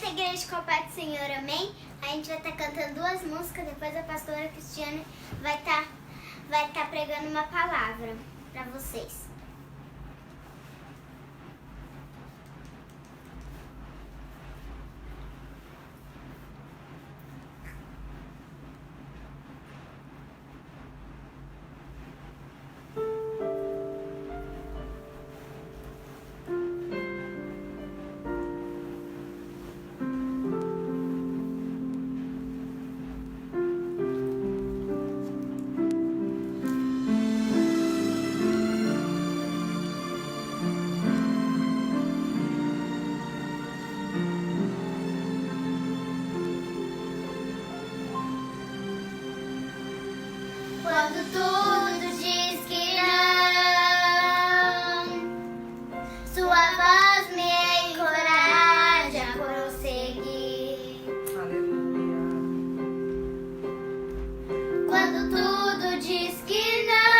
da Igreja Copa do Senhor, amém? A gente vai estar cantando 2 músicas, depois a pastora Cristiane vai estar pregando uma palavra para vocês. Quando tudo diz que não, sua voz me encoraja a prosseguir. Aleluia. Quando tudo diz que não,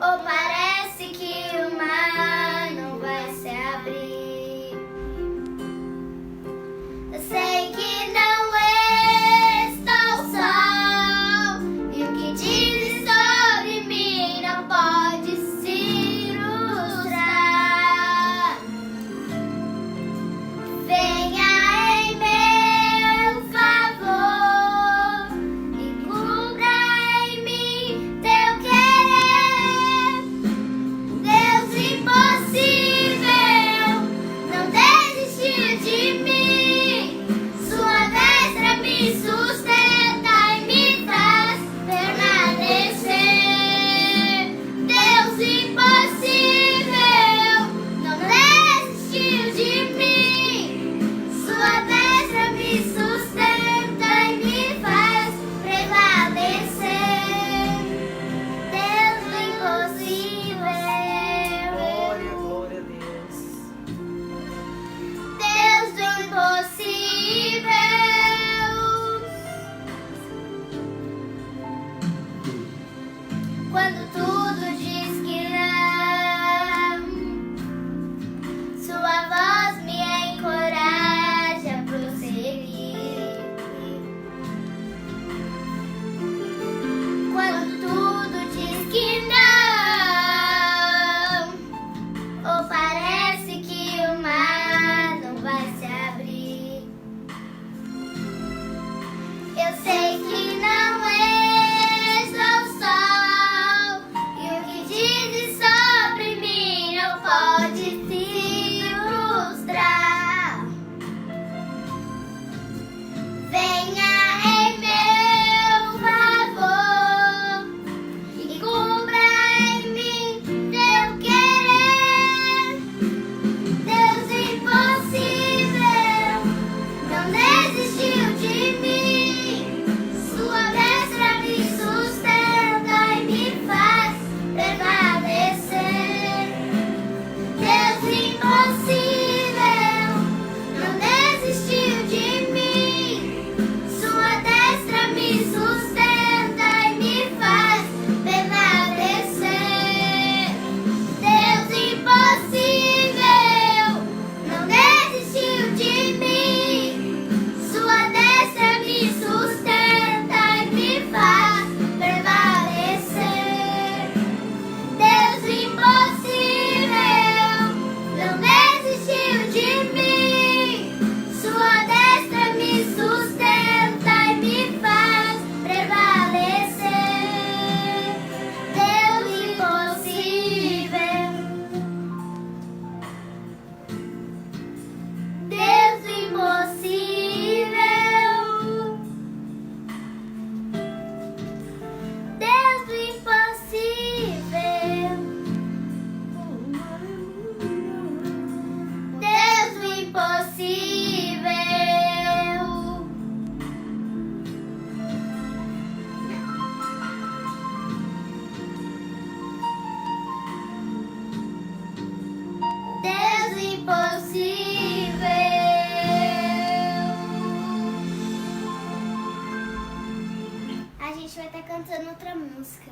ou parece que o mar não vai se abrir, eu sei que não está o sol, e o que dizem sobre mim não pode se frustrar. Venha em meu favor e cubra em mim teu querer. Deus impossível não desistiu de mim. Sua destra me sustenta e me faz permanecer. Deus impossível não desistiu de mim. Sua destra me sustenta e me faz prevalecer. Deus impossível. Glória, glória a Deus. Deus do impossível. Quando tudo diz que não, sua voz me encoraja a prosseguir. Quando tudo diz que não, ou parece que o mar não vai se abrir, eu sei que não está o sol, e o que dizem sobre mim não pode se frustrar. Venha em meu favor e cumpra em mim teu querer. Deus impossível não desistiu de mim. Sua destra me sustenta e me faz prevalecer. Deus impossível não desistiu de mim. Sua destra me sustenta e me faz prevalecer. Deus impossível não desistiu de mim. Sua destra me sustenta e me faz prevalecer. Deus impossível não desistiu de mim. Sua destra me sustenta e me faz prevalecer. Deus impossível. Deus impossível. Deus impossível. Deus impossível. Deus impossível. A gente vai estar cantando outra música.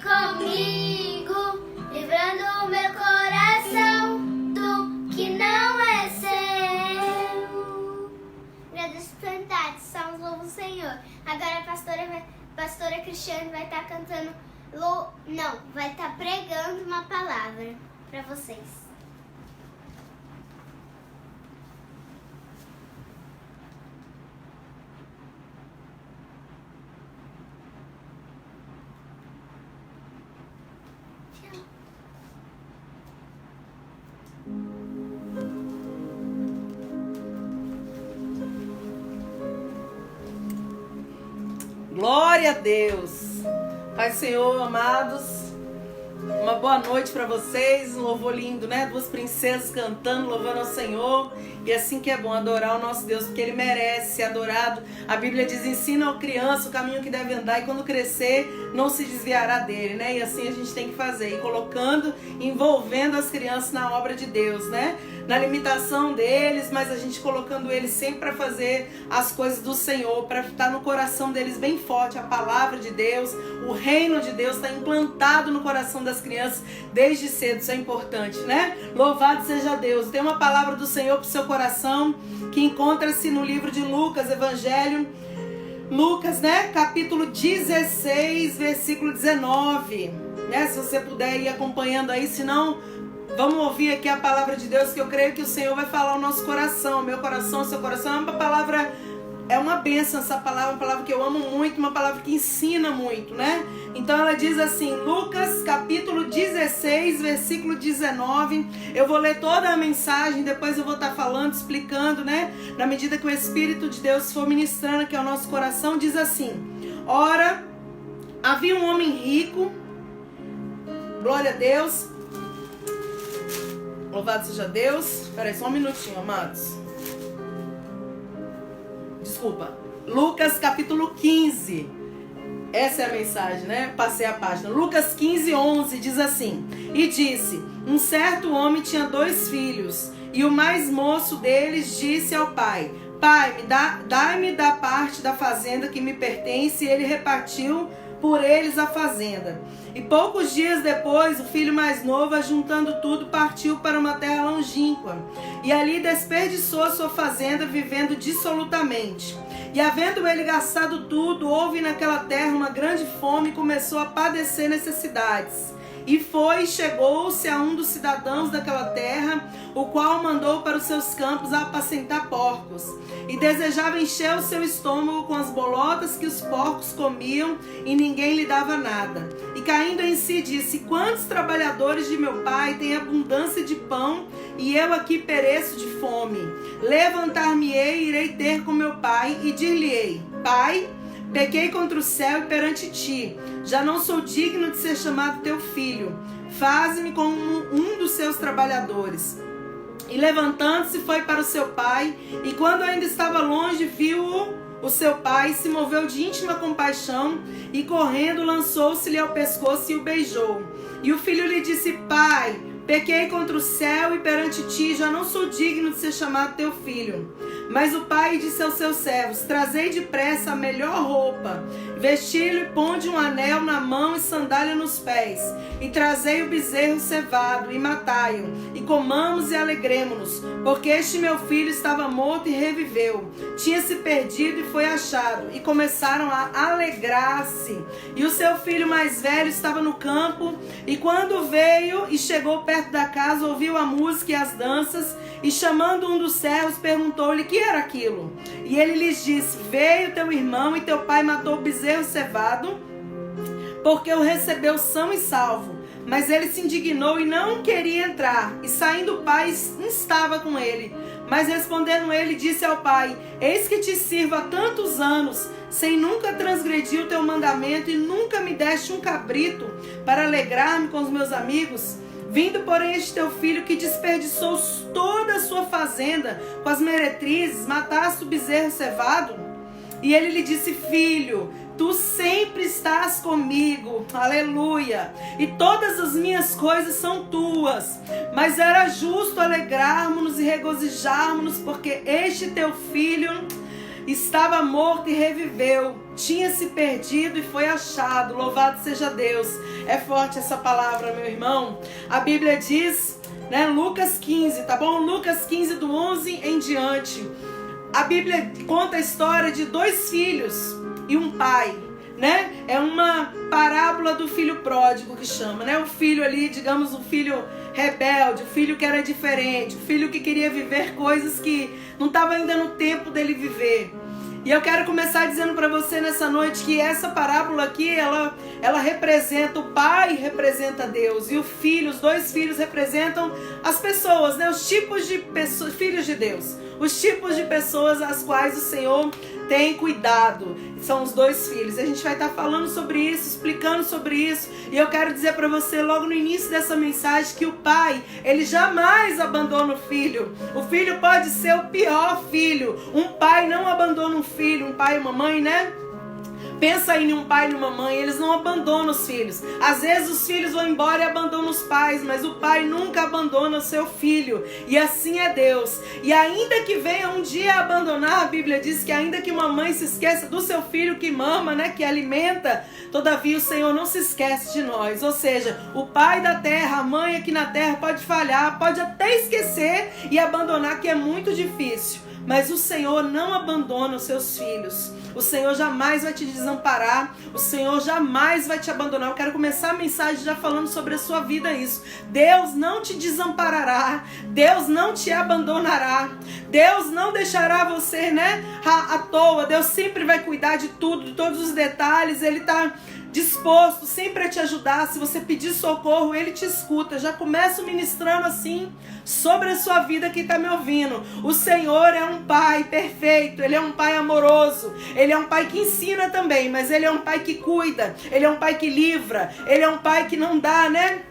comigo, livrando o meu coração do que não é seu. Agradeço por cantar, salve louvo o Senhor. Agora a pastora Cristiane vai estar cantando, vai estar pregando uma palavra para vocês. Glória a Deus. Pai, Senhor, amados, uma boa noite para vocês. Um louvor lindo, né? Duas princesas cantando, louvando ao Senhor. E assim que é bom adorar o nosso Deus, porque Ele merece ser adorado. A Bíblia diz, ensina ao criança o caminho que deve andar e quando crescer não se desviará dele, né? E assim a gente tem que fazer, e colocando, envolvendo as crianças na obra de Deus, né? Na limitação deles, mas a gente colocando eles sempre para fazer as coisas do Senhor, para estar no coração deles bem forte a palavra de Deus, o reino de Deus está implantado no coração das crianças desde cedo, isso é importante, né? Louvado seja Deus. Tem uma palavra do Senhor para o seu coração que encontra-se no livro de Lucas, Evangelho, Lucas, né? Capítulo 16, versículo 19, né? Se você puder ir acompanhando aí, senão vamos ouvir aqui a palavra de Deus, que eu creio que o Senhor vai falar ao nosso coração, meu coração, seu coração. É uma palavra, é uma bênção essa palavra, uma palavra que eu amo muito, uma palavra que ensina muito, né? Então ela diz assim, Lucas capítulo 16, versículo 19. Eu vou ler toda a mensagem, depois eu vou estar falando, explicando, né? Na medida que o Espírito de Deus for ministrando aqui ao nosso coração, diz assim: ora, havia um homem rico, glória a Deus, louvado seja Deus. Espera aí, só um minutinho, amados. Desculpa. Lucas capítulo 15. Essa é a mensagem, né? Passei a página. Lucas 15, 11 diz assim: e disse, um certo homem tinha 2 filhos, e o mais moço deles disse ao pai: pai, dai-me da parte da fazenda que me pertence. E ele repartiu por eles a fazenda. E poucos dias depois, o filho mais novo, ajuntando tudo, partiu para uma terra longínqua, e ali desperdiçou sua fazenda, vivendo dissolutamente. E havendo ele gastado tudo, houve naquela terra uma grande fome, e começou a padecer necessidades. E chegou-se a um dos cidadãos daquela terra, o qual mandou para os seus campos a apacentar porcos. E desejava encher o seu estômago com as bolotas que os porcos comiam, e ninguém lhe dava nada. E caindo em si disse: quantos trabalhadores de meu pai têm abundância de pão, e eu aqui pereço de fome? Levantar-me-ei e irei ter com meu pai, e dir-lhe-ei: pai, pequei contra o céu e perante ti, já não sou digno de ser chamado teu filho. Faze-me como um dos seus trabalhadores. E levantando-se foi para o seu pai, e quando ainda estava longe, viu-o o seu pai, se moveu de íntima compaixão, e correndo lançou-se-lhe ao pescoço e o beijou. E o filho lhe disse: pai, pequei contra o céu e perante ti, já não sou digno de ser chamado teu filho. Mas o pai disse aos seus servos: trazei depressa a melhor roupa, vesti-lo e ponde um anel na mão e sandália nos pés, e trazei o bezerro cevado e matai-o, e comamos e alegremo-nos, porque este meu filho estava morto e reviveu, tinha se perdido e foi achado. E começaram a alegrar-se. E o seu filho mais velho estava no campo, e quando veio e chegou perto da casa, ouviu a música e as danças, e chamando um dos servos, perguntou-lhe que era aquilo. E ele lhes disse: veio teu irmão e teu pai matou o bezerro cevado, porque o recebeu são e salvo. Mas ele se indignou e não queria entrar. E saindo o pai estava com ele. Mas respondendo ele, disse ao pai: eis que te sirvo há tantos anos, sem nunca transgredir o teu mandamento, e nunca me deste um cabrito para alegrar-me com os meus amigos. Vindo, porém, este teu filho, que desperdiçou toda a sua fazenda com as meretrizes, mataste o bezerro cevado? E ele lhe disse: filho, tu sempre estás comigo, aleluia, e todas as minhas coisas são tuas. Mas era justo alegrarmos-nos e regozijarmos-nos, porque este teu filho estava morto e reviveu, tinha se perdido e foi achado. Louvado seja Deus. É forte essa palavra, meu irmão. A Bíblia diz, né, Lucas 15, tá bom? Lucas 15 do 11 em diante. A Bíblia conta a história de 2 filhos e um pai, né? É uma parábola do filho pródigo que chama, né? O filho ali, digamos, o filho rebelde, o filho que era diferente, o filho que queria viver coisas que não estava ainda no tempo dele viver. E eu quero começar dizendo para você nessa noite que essa parábola aqui, ela representa, o pai representa Deus e o filho, os 2 filhos representam as pessoas, né? Os tipos de pessoas, filhos de Deus, os tipos de pessoas às quais o Senhor tem cuidado. São os 2 filhos. A gente vai estar falando sobre isso, explicando sobre isso. E eu quero dizer para você logo no início dessa mensagem que o pai, ele jamais abandona o filho. O filho pode ser o pior filho. Um pai não abandona um filho, um pai e uma mãe, né? Pensa aí em um pai e uma mãe, eles não abandonam os filhos. Às vezes os filhos vão embora e abandonam os pais, mas o pai nunca abandona o seu filho. E assim é Deus. E ainda que venha um dia abandonar, a Bíblia diz que ainda que uma mãe se esqueça do seu filho que mama, né, que alimenta, todavia o Senhor não se esquece de nós. Ou seja, o pai da terra, a mãe aqui na terra pode falhar, pode até esquecer e abandonar, que é muito difícil. Mas o Senhor não abandona os seus filhos. O Senhor jamais vai te desamparar. O Senhor jamais vai te abandonar. Eu quero começar a mensagem já falando sobre a sua vida isso. Deus não te desamparará. Deus não te abandonará. Deus não deixará você, né, à toa. Deus sempre vai cuidar de tudo, de todos os detalhes. Ele está disposto sempre a te ajudar. Se você pedir socorro, Ele te escuta. Já começo ministrando assim sobre a sua vida que está me ouvindo. O Senhor é um pai perfeito. Ele é um pai amoroso. Ele é um pai que ensina também, mas Ele é um pai que cuida. Ele é um pai que livra. Ele é um pai que não dá, né,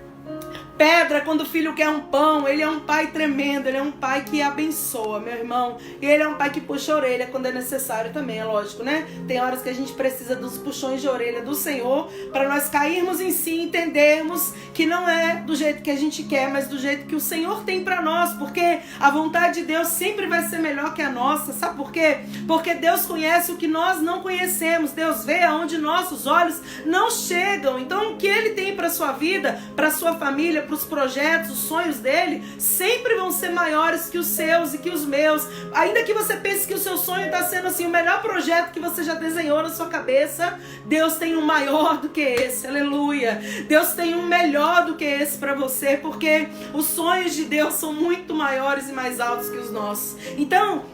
pedra quando o filho quer um pão. Ele é um pai tremendo. Ele é um pai que abençoa, meu irmão. E ele é um pai que puxa a orelha quando é necessário também, é lógico, né? Tem horas que a gente precisa dos puxões de orelha do Senhor para nós cairmos em si e entendermos que não é do jeito que a gente quer, mas do jeito que o Senhor tem para nós, porque a vontade de Deus sempre vai ser melhor que a nossa. Sabe por quê? Porque Deus conhece o que nós não conhecemos. Deus vê aonde nossos olhos não chegam. Então o que Ele tem para sua vida, para sua família, para os projetos, os sonhos dele, sempre vão ser maiores que os seus e que os meus. Ainda que você pense que o seu sonho está sendo assim o melhor projeto que você já desenhou na sua cabeça, Deus tem um maior do que esse, aleluia. Deus tem um melhor do que esse para você, porque os sonhos de Deus são muito maiores e mais altos que os nossos. Então,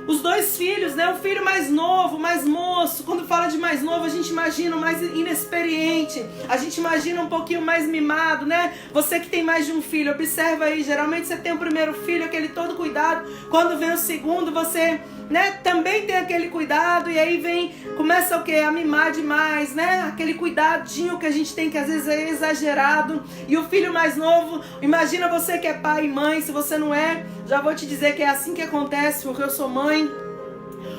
os 2 filhos, né? O filho mais novo, mais moço. Quando fala de mais novo, a gente imagina o mais inexperiente. A gente imagina um pouquinho mais mimado, né? Você que tem mais de um filho, observa aí. Geralmente você tem o primeiro filho, aquele todo cuidado. Quando vem o segundo, você, né, também tem aquele cuidado. E aí começa o quê? A mimar demais, né? Aquele cuidadinho que a gente tem, que às vezes é exagerado. E o filho mais novo, imagina você que é pai e mãe. Se você não é, já vou te dizer que é assim que acontece, porque eu sou mãe.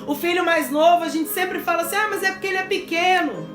O filho mais novo, a gente sempre fala assim, mas é porque ele é pequeno.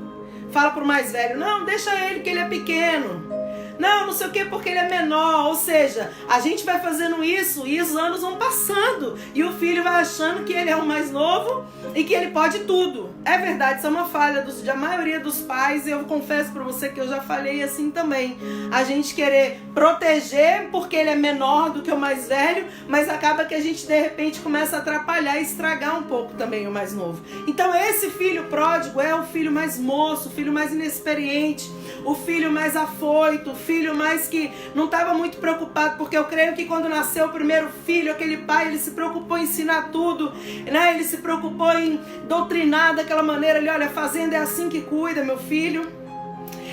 Fala pro mais velho, não, deixa ele que ele é pequeno. Não sei o que, porque ele é menor. Ou seja, a gente vai fazendo isso e os anos vão passando. E o filho vai achando que ele é o mais novo e que ele pode tudo. É verdade, isso é uma falha da maioria dos pais. E eu confesso pra você que eu já falei assim também. A gente querer proteger porque ele é menor do que o mais velho, mas acaba que a gente de repente começa a atrapalhar e estragar um pouco também o mais novo. Então esse filho pródigo é o filho mais moço, o filho mais inexperiente, o filho mais afoito, o filho mais que não estava muito preocupado, porque eu creio que quando nasceu o primeiro filho, aquele pai, ele se preocupou em ensinar tudo, né? Ele se preocupou em doutrinar daquela maneira. Ele, olha, a fazenda é assim que cuida, meu filho.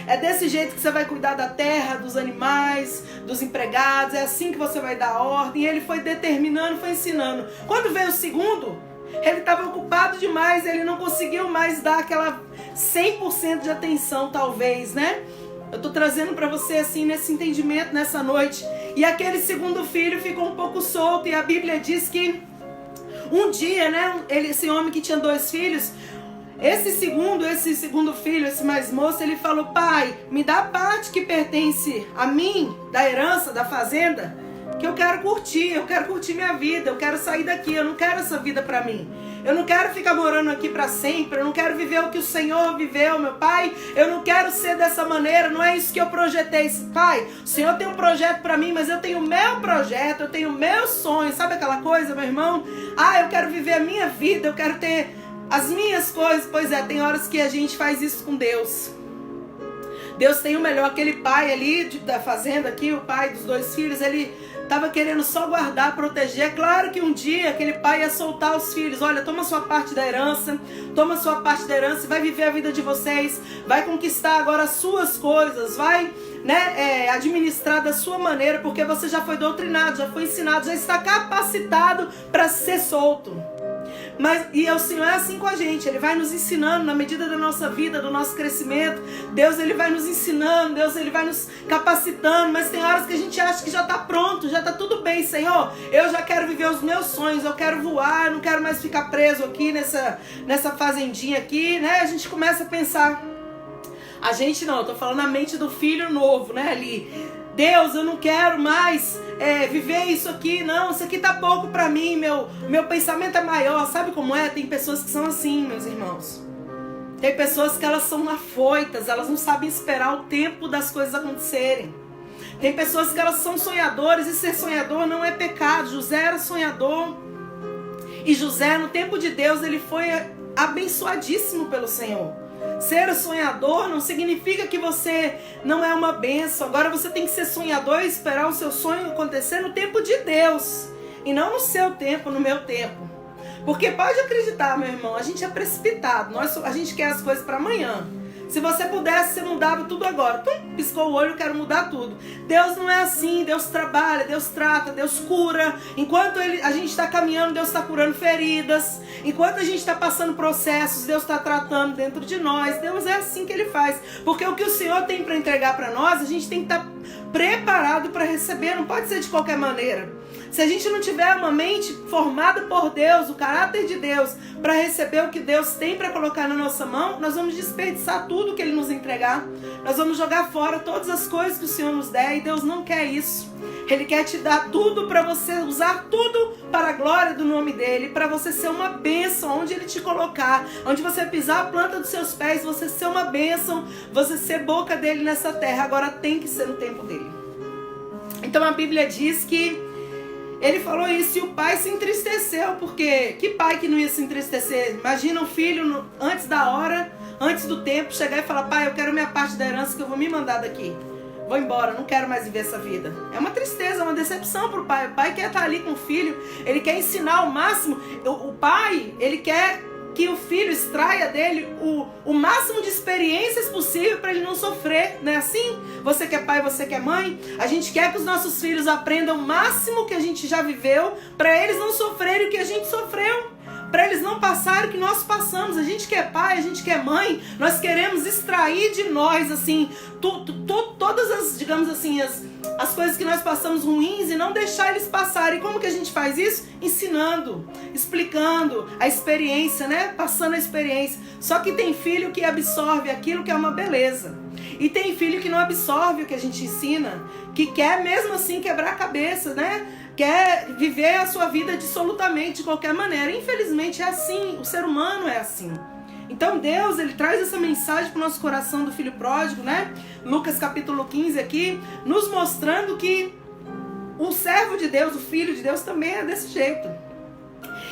É desse jeito que você vai cuidar da terra, dos animais, dos empregados. É assim que você vai dar ordem. E ele foi determinando, foi ensinando. Quando veio o segundo, ele estava ocupado demais. Ele não conseguiu mais dar aquela 100% de atenção, talvez, né? Eu estou trazendo para você assim nesse entendimento nessa noite. E aquele segundo filho ficou um pouco solto. E a Bíblia diz que um dia, né, esse homem que tinha 2 filhos, esse segundo filho, esse mais moço, ele falou, pai, me dá a parte que pertence a mim, da herança, da fazenda. Que eu quero curtir minha vida, eu quero sair daqui, eu não quero essa vida pra mim. Eu não quero ficar morando aqui para sempre. Eu não quero viver o que o Senhor viveu, meu Pai. Eu não quero ser dessa maneira. Não é isso que eu projetei. Pai, o Senhor tem um projeto para mim, mas eu tenho o meu projeto, eu tenho o meu sonho. Sabe aquela coisa, meu irmão? Eu quero viver a minha vida, eu quero ter as minhas coisas. Pois é, tem horas que a gente faz isso com Deus. Deus tem o melhor. Aquele pai ali da fazenda aqui, o pai dos 2 filhos, ele estava querendo só guardar, proteger. É claro que um dia aquele pai ia soltar os filhos. Olha, toma sua parte da herança, vai viver a vida de vocês, vai conquistar agora as suas coisas, vai administrar da sua maneira, porque você já foi doutrinado, já foi ensinado, já está capacitado para ser solto. E o Senhor é assim com a gente. Ele vai nos ensinando na medida da nossa vida, do nosso crescimento. Deus, Ele vai nos ensinando. Deus, Ele vai nos capacitando. Mas tem horas que a gente acha que já está pronto, já está tudo bem, Senhor. Eu já quero viver os meus sonhos, eu quero voar, eu não quero mais ficar preso aqui nessa fazendinha aqui, né? A gente começa a pensar. A gente não, eu tô falando a mente do filho novo, né, ali. Deus, eu não quero mais viver isso aqui, não, isso aqui tá pouco pra mim, meu pensamento é maior. Sabe como é? Tem pessoas que são assim, meus irmãos. Tem pessoas que elas são afoitas, elas não sabem esperar o tempo das coisas acontecerem. Tem pessoas que elas são sonhadores, e ser sonhador não é pecado. José era sonhador, e José, no tempo de Deus, ele foi abençoadíssimo pelo Senhor. Ser sonhador não significa que você não é uma bênção. Agora você tem que ser sonhador e esperar o seu sonho acontecer no tempo de Deus, e não no seu tempo, no meu tempo. Porque pode acreditar, meu irmão, a gente é precipitado, a gente quer as coisas para amanhã. Se você pudesse, você mudava tudo agora. Piscou o olho, eu quero mudar tudo. Deus não é assim. Deus trabalha, Deus trata, Deus cura. Enquanto a gente está caminhando, Deus está curando feridas. Enquanto a gente está passando processos, Deus está tratando dentro de nós. Deus é assim que Ele faz. Porque o que o Senhor tem para entregar para nós, a gente tem que estar preparado para receber. Não pode ser de qualquer maneira. Se a gente não tiver uma mente formada por Deus, o caráter de Deus, para receber o que Deus tem para colocar na nossa mão, nós vamos desperdiçar tudo que Ele nos entregar. Nós vamos jogar fora todas as coisas que o Senhor nos der, e Deus não quer isso. Ele quer te dar tudo para você usar tudo para a glória do nome dEle, para você ser uma bênção onde Ele te colocar, onde você pisar a planta dos seus pés, você ser uma bênção, você ser boca dEle nessa terra. Agora tem que ser no tempo dEle. Então a Bíblia diz que Ele falou isso e o pai se entristeceu, porque que pai que não ia se entristecer? Imagina um filho antes da hora, antes do tempo, chegar e falar: pai, eu quero minha parte da herança que eu vou me mandar daqui. Vou embora, não quero mais viver essa vida. É uma tristeza, é uma decepção para o pai. O pai quer estar ali com o filho, ele quer ensinar o máximo. O pai, ele quer que o filho extraia dele o máximo de experiências possível para ele não sofrer, não é assim? Você que é pai, você que é mãe, a gente quer que os nossos filhos aprendam o máximo que a gente já viveu, para eles não sofrerem o que a gente sofreu, para eles não passarem o que nós passamos. A gente que é pai, a gente que é mãe, nós queremos extrair de nós, assim, todas as, digamos assim, as coisas que nós passamos ruins e não deixar eles passarem. Como que a gente faz isso? Ensinando, explicando a experiência, né? Passando a experiência. Só que tem filho que absorve aquilo que é uma beleza. E tem filho que não absorve o que a gente ensina, que quer mesmo assim quebrar a cabeça, né? Quer viver a sua vida dissolutamente, de qualquer maneira. Infelizmente é assim, o ser humano é assim. Então Deus, Ele traz essa mensagem para o nosso coração do filho pródigo, né? Lucas capítulo 15 aqui, nos mostrando que o servo de Deus, o filho de Deus também é desse jeito.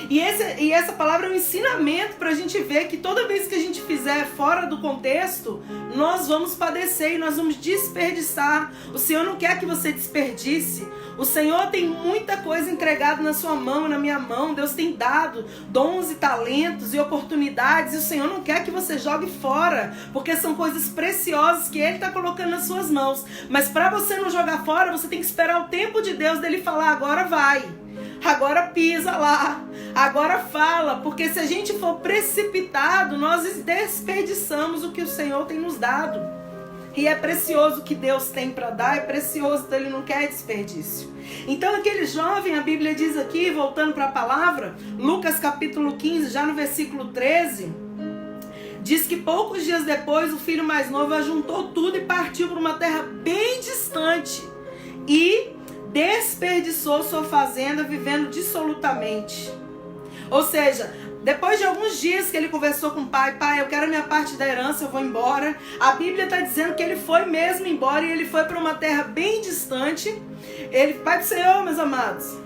E essa palavra é um ensinamento para a gente ver que toda vez que a gente fizer fora do contexto, nós vamos padecer e nós vamos desperdiçar. O Senhor não quer que você desperdice. O Senhor tem muita coisa entregada na sua mão e na minha mão. Deus tem dado dons e talentos e oportunidades, e o Senhor não quer que você jogue fora, porque são coisas preciosas que Ele está colocando nas suas mãos. Mas para você não jogar fora, você tem que esperar o tempo de Deus, dele falar: agora vai, agora pisa lá, agora fala. Porque se a gente for precipitado, nós desperdiçamos o que o Senhor tem nos dado. E é precioso o que Deus tem para dar, é precioso, então Ele não quer desperdício. Então aquele jovem, a Bíblia diz aqui, voltando para a palavra, Lucas capítulo 15, já no versículo 13, diz que poucos dias depois o filho mais novo ajuntou tudo e partiu para uma terra bem distante. E desperdiçou sua fazenda vivendo dissolutamente. Ou seja, depois de alguns dias que ele conversou com o pai, pai, eu quero a minha parte da herança, eu vou embora. A Bíblia está dizendo que ele foi mesmo embora e ele foi para uma terra bem distante. Pai do Senhor, meus amados,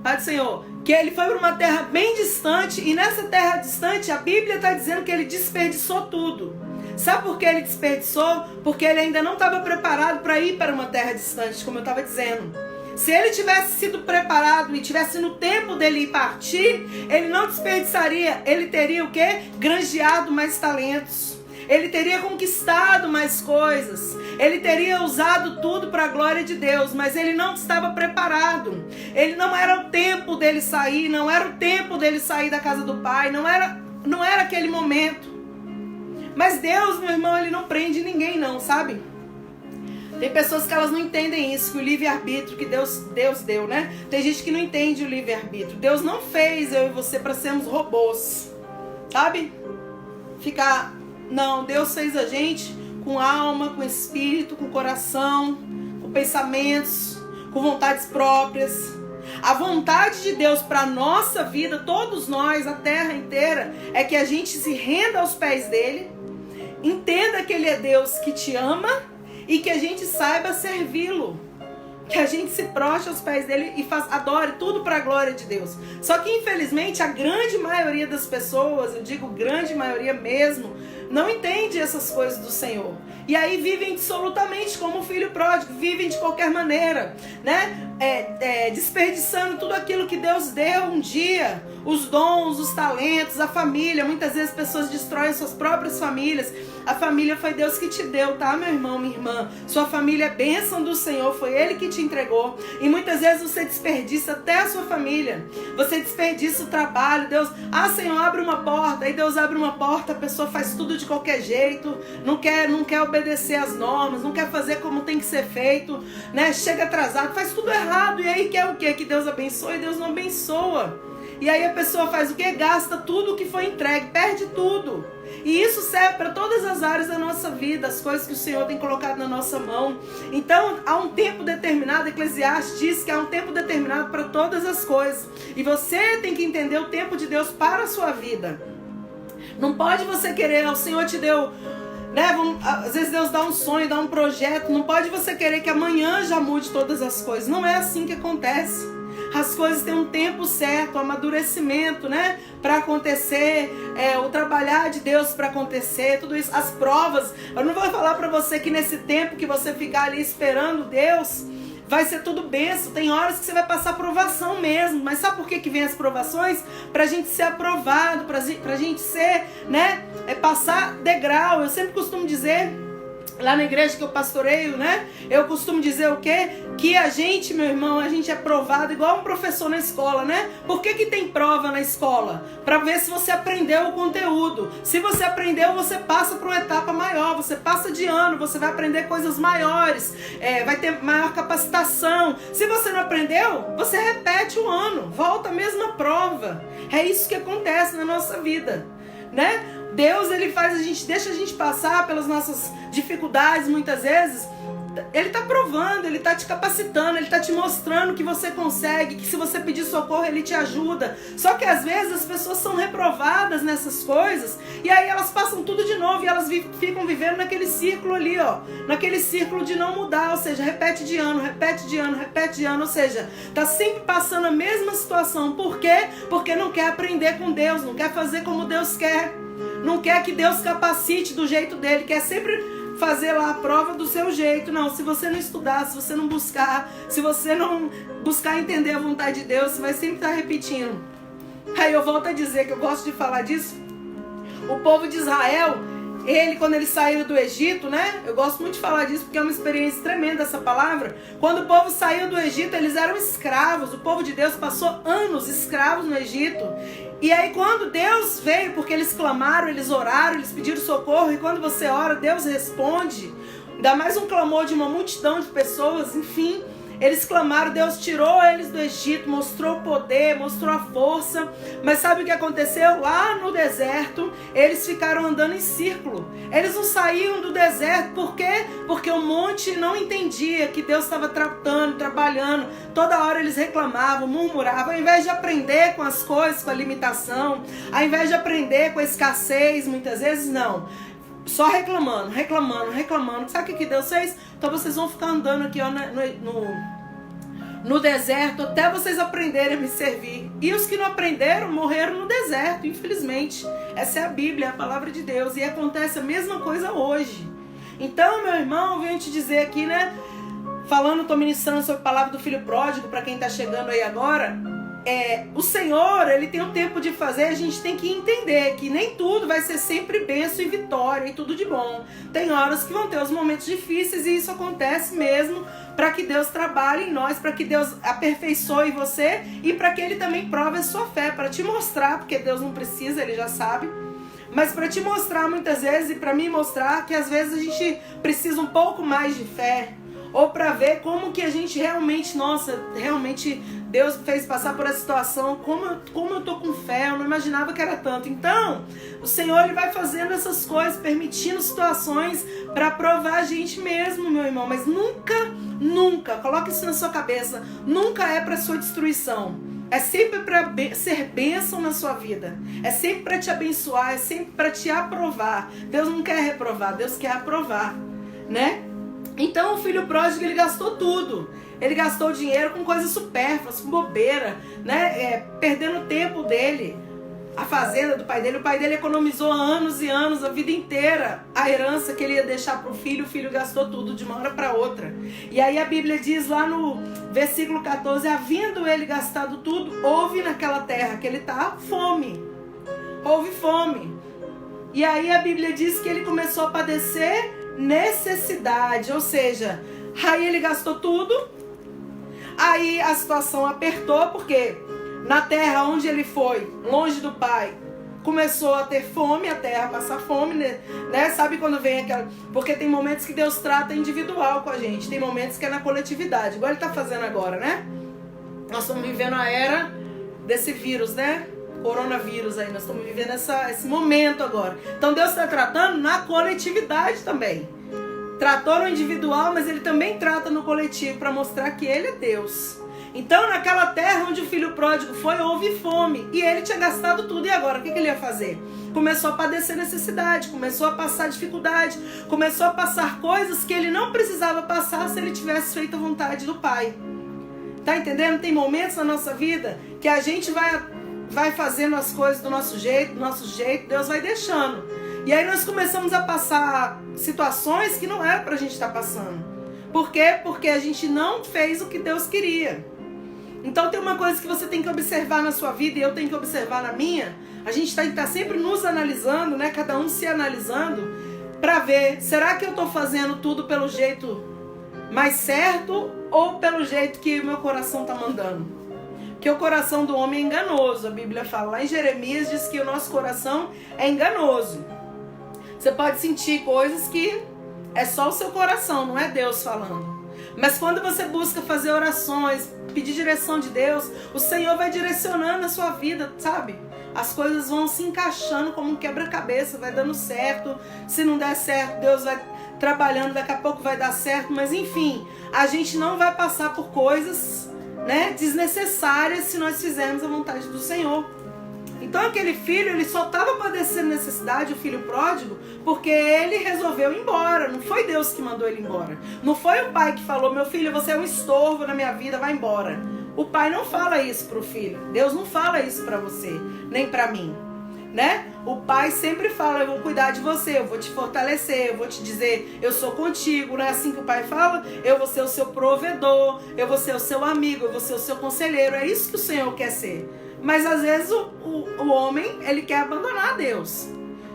Pai do Senhor, que ele foi para uma terra bem distante, e nessa terra distante a Bíblia está dizendo que ele desperdiçou tudo. Sabe por que ele desperdiçou? Porque ele ainda não estava preparado para ir para uma terra distante, como eu estava dizendo. Se ele tivesse sido preparado e tivesse no tempo dele ir partir, ele não desperdiçaria. Ele teria o quê? Granjeado mais talentos. Ele teria conquistado mais coisas. Ele teria usado tudo para a glória de Deus, mas ele não estava preparado. Ele não era o tempo dele sair, não era o tempo dele sair da casa do pai, não era aquele momento. Mas Deus, meu irmão, ele não prende ninguém não, sabe? Tem pessoas que elas não entendem isso, que o livre-arbítrio que Deus deu, né? Tem gente que não entende o livre-arbítrio. Deus não fez eu e você para sermos robôs, sabe? Não, Deus fez a gente com alma, com espírito, com coração, com pensamentos, com vontades próprias. A vontade de Deus para a nossa vida, todos nós, a terra inteira, é que a gente se renda aos pés dele, entenda que ele é Deus que te ama e que a gente saiba servi-lo. Que a gente se prostre aos pés dele e adore tudo para a glória de Deus. Só que infelizmente a grande maioria das pessoas, eu digo grande maioria mesmo, não entende essas coisas do Senhor. E aí vivem dissolutamente como o filho pródigo, vivem de qualquer maneira, né? Desperdiçando tudo aquilo que Deus deu um dia, os dons, os talentos, a família. Muitas vezes pessoas destroem suas próprias famílias. A família foi Deus que te deu, tá, meu irmão, minha irmã? Sua família é bênção do Senhor, foi Ele que te entregou. E muitas vezes você desperdiça até a sua família. Você desperdiça o trabalho. Deus, Senhor, abre uma porta. Aí Deus abre uma porta, a pessoa faz tudo de qualquer jeito, não quer obedecer às normas, não quer fazer como tem que ser feito, né? Chega atrasado, faz tudo errado. E aí quer o quê? Que Deus abençoe, e Deus não abençoa. E aí a pessoa faz o quê? Gasta tudo que foi entregue, perde tudo. E isso serve para todas as áreas da nossa vida, as coisas que o Senhor tem colocado na nossa mão. Então, há um tempo determinado, Eclesiastes diz que há um tempo determinado para todas as coisas. E você tem que entender o tempo de Deus para a sua vida. Não pode você querer, o Senhor te deu, né? Às vezes Deus dá um sonho, dá um projeto. Não pode você querer que amanhã já mude todas as coisas. Não é assim que acontece. As coisas têm um tempo certo, o amadurecimento, né, para acontecer, o trabalhar de Deus para acontecer, tudo isso, as provas. Eu não vou falar para você que nesse tempo que você ficar ali esperando Deus, vai ser tudo bênção. Tem horas que você vai passar provação mesmo. Mas sabe por que vem as provações? Pra gente ser aprovado, pra gente ser, né, passar degrau. Eu sempre costumo dizer, lá na igreja que eu pastoreio, né? Eu costumo dizer o quê? Que a gente, meu irmão, a gente é provado igual um professor na escola, né? Por que tem prova na escola? Para ver se você aprendeu o conteúdo. Se você aprendeu, você passa para uma etapa maior, você passa de ano, você vai aprender coisas maiores, vai ter maior capacitação. Se você não aprendeu, você repete o ano, volta a mesma prova. É isso que acontece na nossa vida, né? Deus, ele deixa a gente passar pelas nossas dificuldades muitas vezes. Ele está provando, ele está te capacitando, ele está te mostrando que você consegue, que se você pedir socorro, ele te ajuda. Só que às vezes as pessoas são reprovadas nessas coisas e aí elas passam tudo de novo e elas ficam vivendo naquele círculo ali, ó, naquele círculo de não mudar, ou seja, repete de ano, ou seja, tá sempre passando a mesma situação. Por quê? Porque não quer aprender com Deus, não quer fazer como Deus quer. Não quer que Deus capacite do jeito dele, quer sempre fazer lá a prova do seu jeito. Não, se você não estudar, se você não buscar, se você não buscar entender a vontade de Deus, você vai sempre estar repetindo. Aí eu volto a dizer que eu gosto de falar disso. O povo de Israel, quando ele saiu do Egito, né? Eu gosto muito de falar disso porque é uma experiência tremenda essa palavra. Quando o povo saiu do Egito, eles eram escravos. O povo de Deus passou anos escravos no Egito. E aí quando Deus veio, porque eles clamaram, eles oraram, eles pediram socorro, e quando você ora, Deus responde. Ainda mais um clamor de uma multidão de pessoas, enfim. Eles clamaram, Deus tirou eles do Egito, mostrou o poder, mostrou a força. Mas sabe o que aconteceu? Lá no deserto, eles ficaram andando em círculo. Eles não saíam do deserto. Por quê? Porque o monte não entendia que Deus estava tratando, trabalhando. Toda hora eles reclamavam, murmuravam. Ao invés de aprender com as coisas, com a limitação, ao invés de aprender com a escassez, muitas vezes não. Só reclamando. Sabe o que Deus fez? Então vocês vão ficar andando aqui ó, no deserto até vocês aprenderem a me servir. E os que não aprenderam morreram no deserto, infelizmente. Essa é a Bíblia, é a palavra de Deus. E acontece a mesma coisa hoje. Então, meu irmão, eu venho te dizer aqui, né? Tô ministrando sobre a palavra do filho pródigo, para quem tá chegando aí agora. O Senhor, Ele tem um tempo de fazer, a gente tem que entender que nem tudo vai ser sempre bênção e vitória e tudo de bom. Tem horas que vão ter os momentos difíceis e isso acontece mesmo para que Deus trabalhe em nós, para que Deus aperfeiçoe você e para que Ele também prove a sua fé, para te mostrar, porque Deus não precisa, Ele já sabe, mas para te mostrar muitas vezes e para mim mostrar que às vezes a gente precisa um pouco mais de fé, ou para ver como que a gente realmente, realmente Deus fez passar por essa situação, como eu tô com fé, eu não imaginava que era tanto. Então, o Senhor Ele vai fazendo essas coisas, permitindo situações para provar a gente mesmo, meu irmão. Mas nunca, coloque isso na sua cabeça, nunca é para sua destruição. É sempre para ser bênção na sua vida. É sempre para te abençoar, é sempre para te aprovar. Deus não quer reprovar, Deus quer aprovar, né? Então o filho pródigo, ele gastou tudo. Ele gastou dinheiro com coisas supérfluas, com bobeira, né? Perdendo o tempo dele. A fazenda do pai dele, o pai dele economizou anos e anos, a vida inteira, a herança que ele ia deixar para o filho gastou tudo de uma hora para outra. E aí a Bíblia diz lá no versículo 14, havendo ele gastado tudo, houve naquela terra que ele está fome. Houve fome. E aí a Bíblia diz que ele começou a padecer necessidade, ou seja, aí ele gastou tudo, aí a situação apertou, porque na terra onde ele foi, longe do pai, começou a ter fome, a terra a passar fome, né? Sabe quando vem aquela... Porque tem momentos que Deus trata individual com a gente, tem momentos que é na coletividade, igual ele tá fazendo agora, né? Nós estamos vivendo a era desse vírus, né? Coronavírus aí, nós estamos vivendo esse momento agora. Então Deus está tratando na coletividade também. Tratou no individual, mas Ele também trata no coletivo para mostrar que Ele é Deus. Então naquela terra onde o filho pródigo foi, houve fome. E ele tinha gastado tudo. E agora, o que ele ia fazer? Começou a padecer necessidade, começou a passar dificuldade, começou a passar coisas que ele não precisava passar se ele tivesse feito a vontade do Pai. Tá entendendo? Tem momentos na nossa vida que a gente vai fazendo as coisas do nosso jeito, Deus vai deixando. E aí nós começamos a passar situações que não era pra gente estar passando. Por quê? Porque a gente não fez o que Deus queria. Então tem uma coisa que você tem que observar na sua vida e eu tenho que observar na minha. A gente tem que estar sempre nos analisando, né? Cada um se analisando pra ver, será que eu tô fazendo tudo pelo jeito mais certo ou pelo jeito que o meu coração tá mandando? Que o coração do homem é enganoso. A Bíblia fala lá em Jeremias, diz que o nosso coração é enganoso. Você pode sentir coisas que é só o seu coração, não é Deus falando. Mas quando você busca fazer orações, pedir direção de Deus, o Senhor vai direcionando a sua vida, sabe? As coisas vão se encaixando como um quebra-cabeça, vai dando certo. Se não der certo, Deus vai trabalhando, daqui a pouco vai dar certo. Mas enfim, a gente não vai passar por coisas, né, desnecessárias se nós fizermos a vontade do Senhor. Então aquele filho, ele só estava padecendo necessidade, o filho pródigo, porque ele resolveu ir embora. Não foi Deus que mandou ele embora. Não foi o pai que falou, meu filho, você é um estorvo na minha vida, vai embora. O pai não fala isso pro filho. Deus não fala isso para você, nem para mim, né? O pai sempre fala, eu vou cuidar de você, eu vou te fortalecer, eu vou te dizer, eu sou contigo. Não é assim que o pai fala? Eu vou ser o seu provedor, eu vou ser o seu amigo, eu vou ser o seu conselheiro. É isso que o Senhor quer ser. Mas às vezes o homem, ele quer abandonar Deus.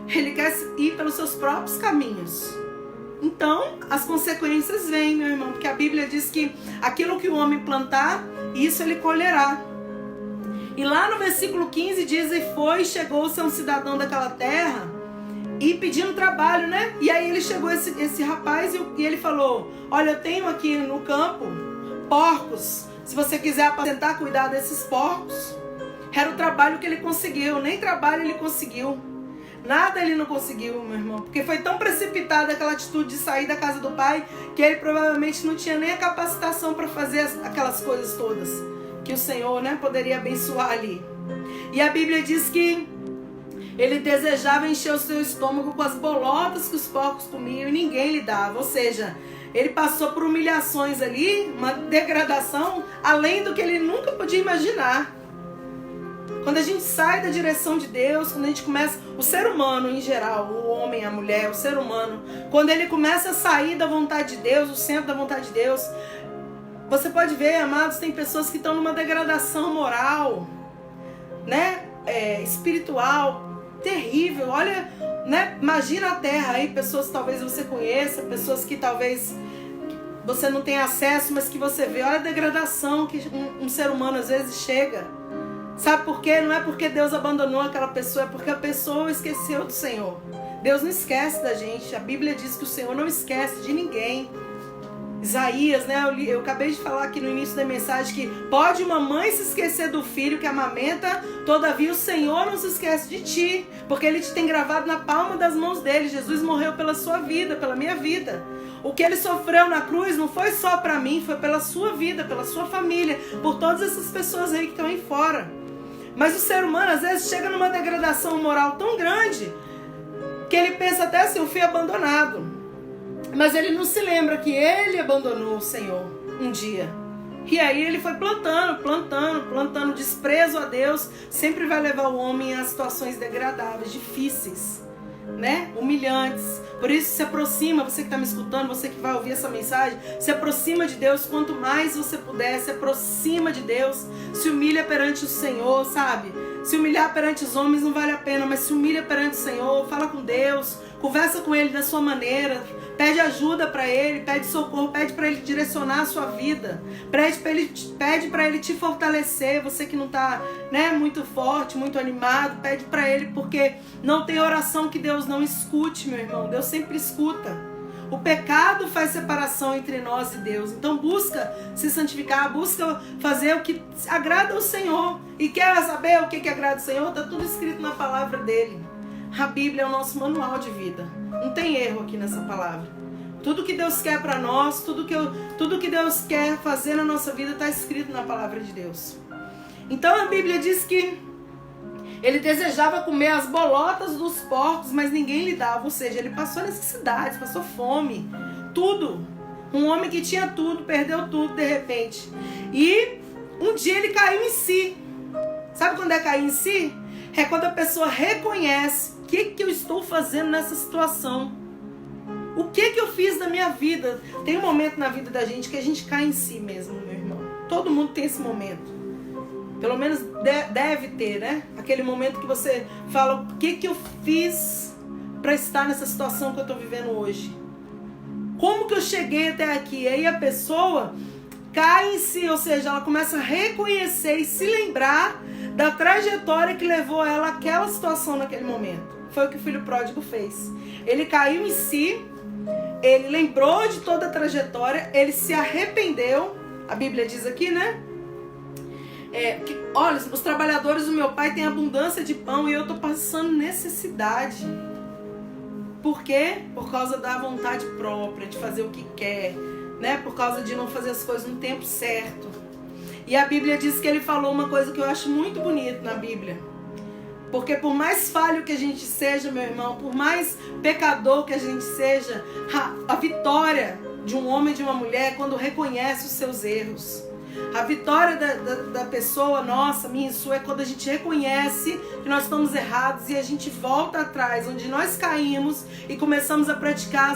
Ele quer ir pelos seus próprios caminhos. Então, as consequências vêm, meu irmão, porque a Bíblia diz que aquilo que o homem plantar, isso ele colherá. E lá no versículo 15 diz, e foi, chegou-se a um cidadão daquela terra e pedindo trabalho, né? E aí ele chegou esse rapaz e ele falou, olha, eu tenho aqui no campo porcos. Se você quiser apacentar, cuidar desses porcos. Era o trabalho que ele conseguiu. Nem trabalho ele conseguiu. Nada ele não conseguiu, meu irmão. Porque foi tão precipitada aquela atitude de sair da casa do pai, que ele provavelmente não tinha nem a capacitação para fazer aquelas coisas todas que o Senhor, né, poderia abençoar ali. E a Bíblia diz que ele desejava encher o seu estômago com as bolotas que os porcos comiam e ninguém lhe dava. Ou seja, ele passou por humilhações ali, uma degradação além do que ele nunca podia imaginar. Quando a gente sai da direção de Deus, quando a gente começa, o ser humano em geral, o homem, a mulher, o ser humano, quando ele começa a sair da vontade de Deus, o centro da vontade de Deus, você pode ver, amados, tem pessoas que estão numa degradação moral, né, espiritual, terrível. Olha, né, imagina a terra aí, pessoas que talvez você conheça, pessoas que talvez você não tenha acesso, mas que você vê. Olha a degradação que um ser humano às vezes chega. Sabe por quê? Não é porque Deus abandonou aquela pessoa, é porque a pessoa esqueceu do Senhor. Deus não esquece da gente. A Bíblia diz que o Senhor não esquece de ninguém. Isaías, né? Eu acabei de falar aqui no início da mensagem que pode uma mãe se esquecer do filho que amamenta, todavia o Senhor não se esquece de ti, porque Ele te tem gravado na palma das mãos dele. Jesus morreu pela sua vida, pela minha vida. O que Ele sofreu na cruz não foi só para mim, foi pela sua vida, pela sua família, por todas essas pessoas aí que estão aí fora. Mas o ser humano às vezes chega numa degradação moral tão grande que ele pensa até assim, o filho abandonado. Mas ele não se lembra que ele abandonou o Senhor um dia. E aí ele foi plantando desprezo a Deus. Sempre vai levar o homem a situações degradáveis, difíceis, né? Humilhantes. Por isso se aproxima, você que está me escutando, você que vai ouvir essa mensagem, se aproxima de Deus. Quanto mais você puder, se aproxima de Deus. Se humilha perante o Senhor, sabe? Se humilhar perante os homens não vale a pena, mas se humilha perante o Senhor, fala com Deus, conversa com Ele da sua maneira, pede ajuda para Ele, pede socorro, pede para Ele direcionar a sua vida, pede para Ele te fortalecer. Você que não está, né, muito forte, muito animado, pede para Ele, porque não tem oração que Deus não escute, meu irmão. Deus sempre escuta. O pecado faz separação entre nós e Deus. Então busca se santificar, busca fazer o que agrada ao Senhor. E quer saber o que agrada ao Senhor? Está tudo escrito na palavra dele. A Bíblia é o nosso manual de vida. Não tem erro aqui nessa palavra. Tudo que Deus quer para nós, tudo que Deus quer fazer na nossa vida está escrito na palavra de Deus. Então a Bíblia diz que ele desejava comer as bolotas dos porcos, mas ninguém lhe dava. Ou seja, ele passou necessidades, passou fome, tudo. Um homem que tinha tudo, perdeu tudo de repente. E um dia ele caiu em si. Sabe quando é cair em si? É quando a pessoa reconhece o que eu estou fazendo nessa situação. O que eu fiz na minha vida? Tem um momento na vida da gente que a gente cai em si mesmo, meu irmão. Todo mundo tem esse momento. Pelo menos deve ter, né? Aquele momento que você fala, o que eu fiz para estar nessa situação que eu estou vivendo hoje? Como que eu cheguei até aqui? Aí a pessoa cai em si, ou seja, ela começa a reconhecer e se lembrar da trajetória que levou ela àquela situação naquele momento. Foi o que o filho pródigo fez. Ele caiu em si, ele lembrou de toda a trajetória, ele se arrependeu. A Bíblia diz aqui, né? Olha, os trabalhadores do meu pai têm abundância de pão e eu estou passando necessidade. Por quê? Por causa da vontade própria, de fazer o que quer, né? Por causa de não fazer as coisas no tempo certo. E a Bíblia diz que ele falou uma coisa que eu acho muito bonita na Bíblia. Porque por mais falho que a gente seja, meu irmão, por mais pecador que a gente seja, a vitória de um homem e de uma mulher é quando reconhece os seus erros. A vitória da pessoa, nossa, minha e sua, é quando a gente reconhece que nós estamos errados e a gente volta atrás, onde nós caímos e começamos a praticar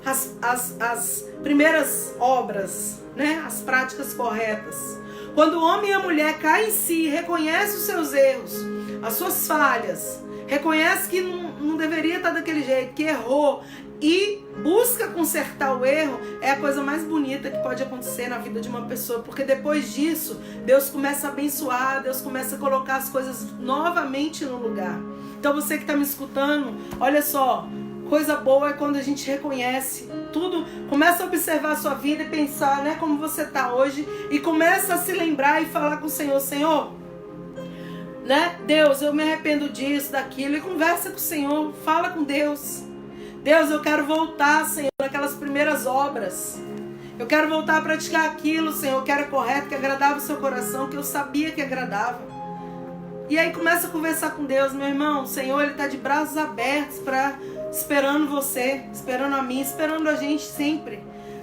as primeiras obras, né? As práticas corretas. Quando o homem e a mulher caem em si, reconhece os seus erros, as suas falhas, reconhece que não deveria estar daquele jeito, que errou, e busca consertar o erro, é a coisa mais bonita que pode acontecer na vida de uma pessoa, porque depois disso, Deus começa a abençoar, Deus começa a colocar as coisas novamente no lugar. Então você que está me escutando, olha só, coisa boa é quando a gente reconhece tudo, começa a observar a sua vida e pensar, né, como você está hoje, e começa a se lembrar e falar com o Senhor, Senhor, né, Deus, eu me arrependo disso, daquilo, e conversa com o Senhor, fala com Deus. Deus, eu quero voltar, Senhor, naquelas primeiras obras. Eu quero voltar a praticar aquilo, Senhor, que era correto, que agradava o seu coração, que eu sabia que agradava. E aí começa a conversar com Deus, meu irmão. O Senhor, Ele está de braços abertos, esperando você, esperando a mim, esperando a gente sempre.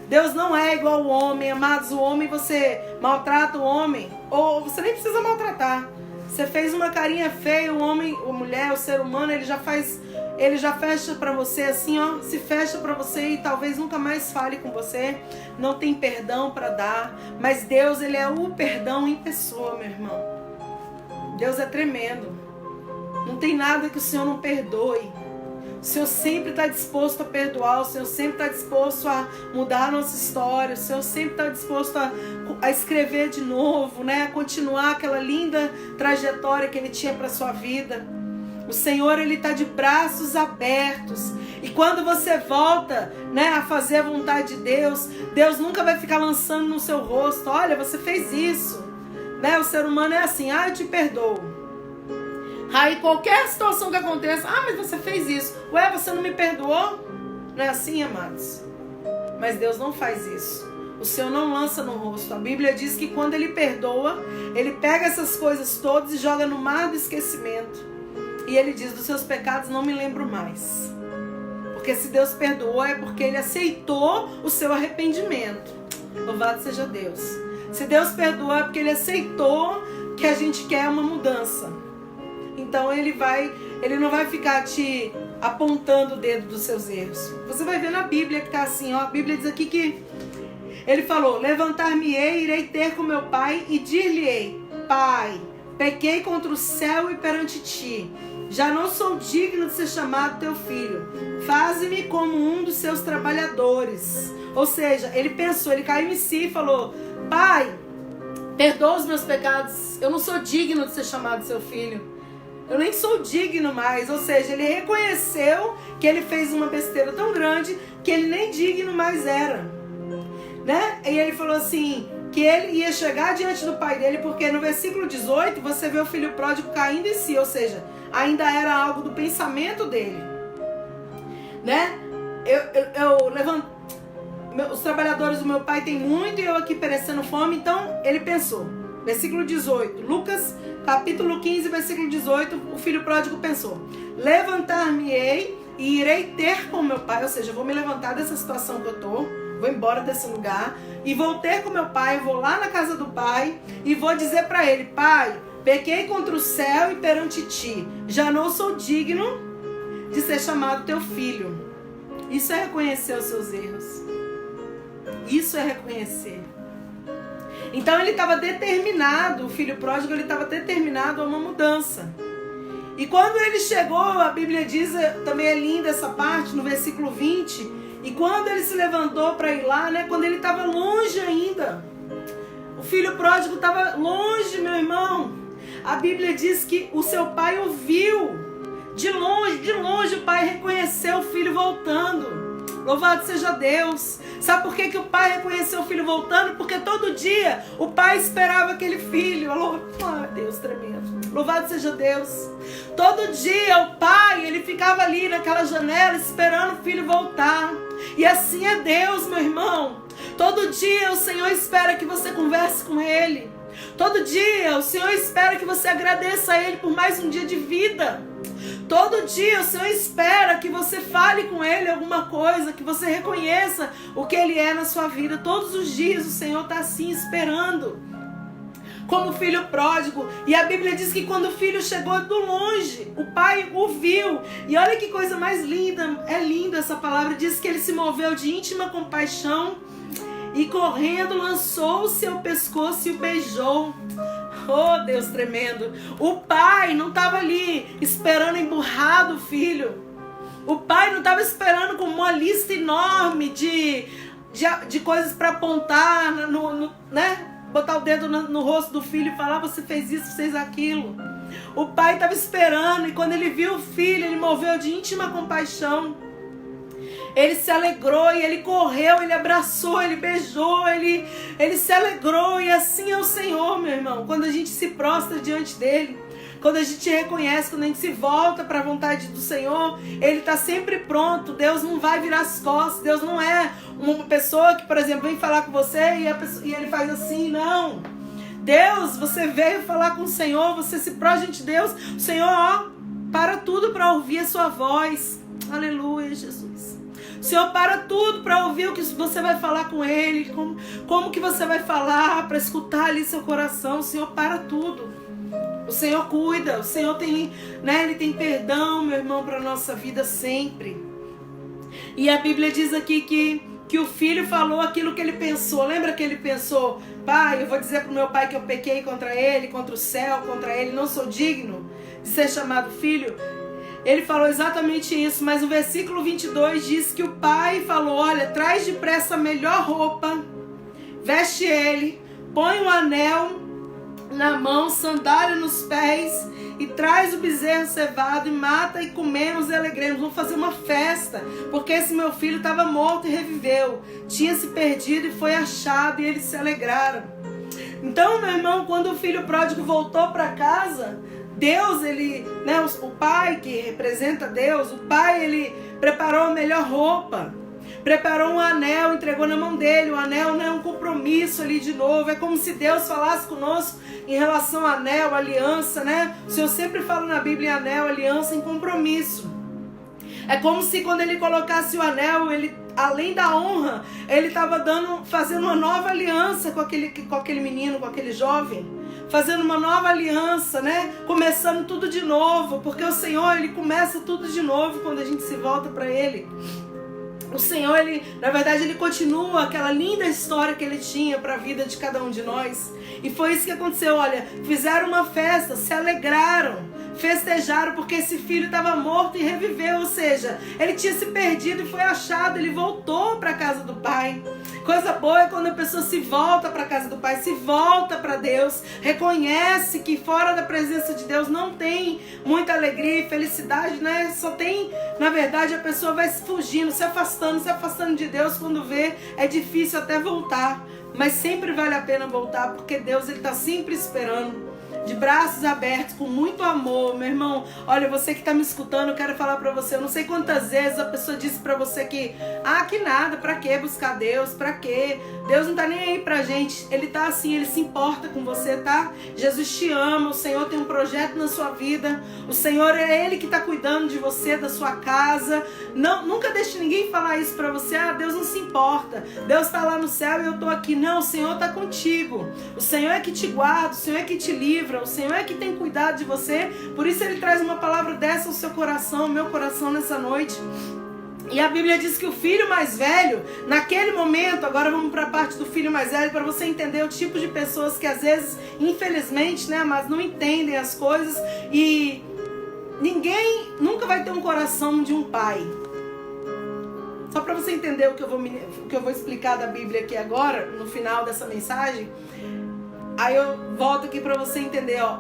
Deus não é igual ao homem, amados. O homem, você maltrata o homem, ou você nem precisa maltratar. Você fez uma carinha feia, o homem, a mulher, o ser humano, ele já fecha pra você assim, ó, se fecha pra você e talvez nunca mais fale com você, não tem perdão pra dar, mas Deus, Ele é o perdão em pessoa, meu irmão. Deus é tremendo, não tem nada que o Senhor não perdoe. O Senhor sempre está disposto a perdoar, o Senhor sempre está disposto a mudar a nossa história, o Senhor sempre está disposto a escrever de novo, né? A continuar aquela linda trajetória que Ele tinha para a sua vida. O Senhor, Ele está de braços abertos. E quando você volta, né, a fazer a vontade de Deus, Deus nunca vai ficar lançando no seu rosto, olha, você fez isso. Né? O ser humano é assim, eu te perdoo. Aí qualquer situação que aconteça, mas você fez isso. Ué, você não me perdoou? Não é assim, amados? Mas Deus não faz isso. O Senhor não lança no rosto. A Bíblia diz que quando Ele perdoa, Ele pega essas coisas todas e joga no mar do esquecimento. E Ele diz, dos seus pecados não me lembro mais. Porque se Deus perdoou, é porque Ele aceitou o seu arrependimento. Louvado seja Deus. Se Deus perdoou, é porque Ele aceitou que a gente quer uma mudança. Então Ele não vai ficar te apontando o dedo dos seus erros. Você vai ver na Bíblia que está assim, ó, a Bíblia diz aqui que Ele falou, levantar-me-ei, irei ter com meu pai e dir-lhe-ei, Pai, pequei contra o céu e perante ti, já não sou digno de ser chamado teu filho, faze-me como um dos seus trabalhadores. Ou seja, ele pensou, ele caiu em si e falou, Pai, perdoa os meus pecados, eu não sou digno de ser chamado seu filho. Eu nem sou digno mais. Ou seja, ele reconheceu que ele fez uma besteira tão grande que ele nem digno mais era, né? E ele falou assim, que ele ia chegar diante do pai dele, porque no versículo 18 você vê o filho pródigo caindo em si, ou seja, ainda era algo do pensamento dele, né? Eu levanto, os trabalhadores do meu pai têm muito e eu aqui perecendo fome. Então ele pensou, versículo 18, Lucas capítulo 15, versículo 18, o filho pródigo pensou, levantar-me-ei e irei ter com meu pai, ou seja, eu vou me levantar dessa situação que eu tô, vou embora desse lugar e vou ter com meu pai, vou lá na casa do pai e vou dizer para ele, Pai, pequei contra o céu e perante ti, já não sou digno de ser chamado teu filho. Isso é reconhecer os seus erros. Isso é reconhecer. Então ele estava determinado, o filho pródigo, ele estava determinado a uma mudança. E quando ele chegou, a Bíblia diz, também é linda essa parte, no versículo 20, e quando ele se levantou para ir lá, né, quando ele estava longe ainda, o filho pródigo estava longe, meu irmão. A Bíblia diz que o seu pai o viu, de longe o pai reconheceu o filho voltando. Louvado seja Deus. Sabe por que o pai reconheceu o filho voltando? Porque todo dia o pai esperava aquele filho. Deus tremendo. Louvado seja Deus. Todo dia o pai, ele ficava ali naquela janela esperando o filho voltar. E assim é Deus, meu irmão. Todo dia o Senhor espera que você converse com Ele. Todo dia o Senhor espera que você agradeça a Ele por mais um dia de vida. Todo dia o Senhor espera que você fale com Ele alguma coisa, que você reconheça o que Ele é na sua vida. Todos os dias o Senhor está assim esperando, como o filho pródigo. E a Bíblia diz que quando o filho chegou do longe, o pai o viu. E olha que coisa mais linda, é linda essa palavra. Diz que ele se moveu de íntima compaixão e correndo lançou-se ao pescoço e o beijou. Oh, Deus tremendo. O pai não estava ali esperando emburrado o filho. O pai não estava esperando com uma lista enorme de coisas para apontar, né? Botar o dedo no rosto do filho e falar, você fez isso, fez aquilo. O pai estava esperando, e quando ele viu o filho, ele moveu de íntima compaixão. Ele se alegrou e ele correu, ele abraçou, ele beijou, ele se alegrou. E assim é o Senhor, meu irmão. Quando a gente se prostra diante dele, quando a gente reconhece, quando a gente se volta para a vontade do Senhor, Ele está sempre pronto. Deus não vai virar as costas. Deus não é uma pessoa que, por exemplo, vem falar com você e Ele faz assim, não. Deus, você veio falar com o Senhor, você se prostra diante de Deus. O Senhor, ó, para tudo para ouvir a sua voz. Aleluia, Jesus. O Senhor para tudo para ouvir o que você vai falar com Ele. Como que você vai falar para escutar ali seu coração. O Senhor para tudo. O Senhor cuida, o Senhor tem, né, Ele tem perdão, meu irmão, para a nossa vida sempre. E a Bíblia diz aqui que o filho falou aquilo que ele pensou. Lembra que ele pensou, pai, eu vou dizer para o meu pai que eu pequei contra ele, contra o céu, contra ele, não sou digno de ser chamado filho? Ele falou exatamente isso, mas o versículo 22 diz que o pai falou, olha, traz depressa a melhor roupa, veste ele, põe um anel na mão, sandália nos pés, e traz o bezerro cevado e mata e comemos e alegremos. Vamos fazer uma festa, porque esse meu filho estava morto e reviveu, tinha se perdido e foi achado, e eles se alegraram. Então, meu irmão, quando o filho pródigo voltou para casa, Deus, ele, né, o pai que representa Deus, o pai, ele preparou a melhor roupa, preparou um anel, entregou na mão dele. O anel não é um compromisso ali de novo. É como se Deus falasse conosco em relação ao anel, aliança, né? O Senhor sempre fala na Bíblia em anel, aliança, em compromisso. É como se quando ele colocasse o anel, ele, além da honra, ele estava fazendo uma nova aliança com aquele menino, com aquele jovem. Fazendo uma nova aliança, né? Começando tudo de novo. Porque o Senhor, ele começa tudo de novo quando a gente se volta para Ele. O Senhor, ele, na verdade, ele continua aquela linda história que ele tinha para a vida de cada um de nós. E foi isso que aconteceu, olha, fizeram uma festa, se alegraram, festejaram, porque esse filho estava morto e reviveu, ou seja, ele tinha se perdido e foi achado, ele voltou para a casa do Pai. Coisa boa é quando a pessoa se volta para a casa do Pai, se volta para Deus, reconhece que fora da presença de Deus não tem muita alegria e felicidade, né? Só tem, na verdade, a pessoa vai fugindo, se afastando de Deus. Quando vê, é difícil até voltar, mas sempre vale a pena voltar, porque Deus, ele está sempre esperando, de braços abertos, com muito amor. Meu irmão, olha, você que está me escutando, eu quero falar para você, eu não sei quantas vezes a pessoa disse para você que nada, para que buscar Deus, para que Deus não tá nem aí pra gente. Ele tá assim, ele se importa com você, tá? Jesus te ama, o Senhor tem um projeto na sua vida, o Senhor é Ele que tá cuidando de você, da sua casa. Não, nunca deixe ninguém falar isso pra você, Deus não se importa, Deus tá lá no céu e eu tô aqui. Não, o Senhor tá contigo, o Senhor é que te guarda, o Senhor é que te livra, o Senhor é que tem cuidado de você. Por isso Ele traz uma palavra dessa ao seu coração, ao meu coração nessa noite. E a Bíblia diz que o filho mais velho, naquele momento, agora vamos para a parte do filho mais velho, para você entender o tipo de pessoas que às vezes, infelizmente, né, mas não entendem as coisas. E ninguém nunca vai ter um coração de um pai. Só para você entender o que eu vou explicar da Bíblia aqui agora, no final dessa mensagem. Aí eu volto aqui para você entender, ó.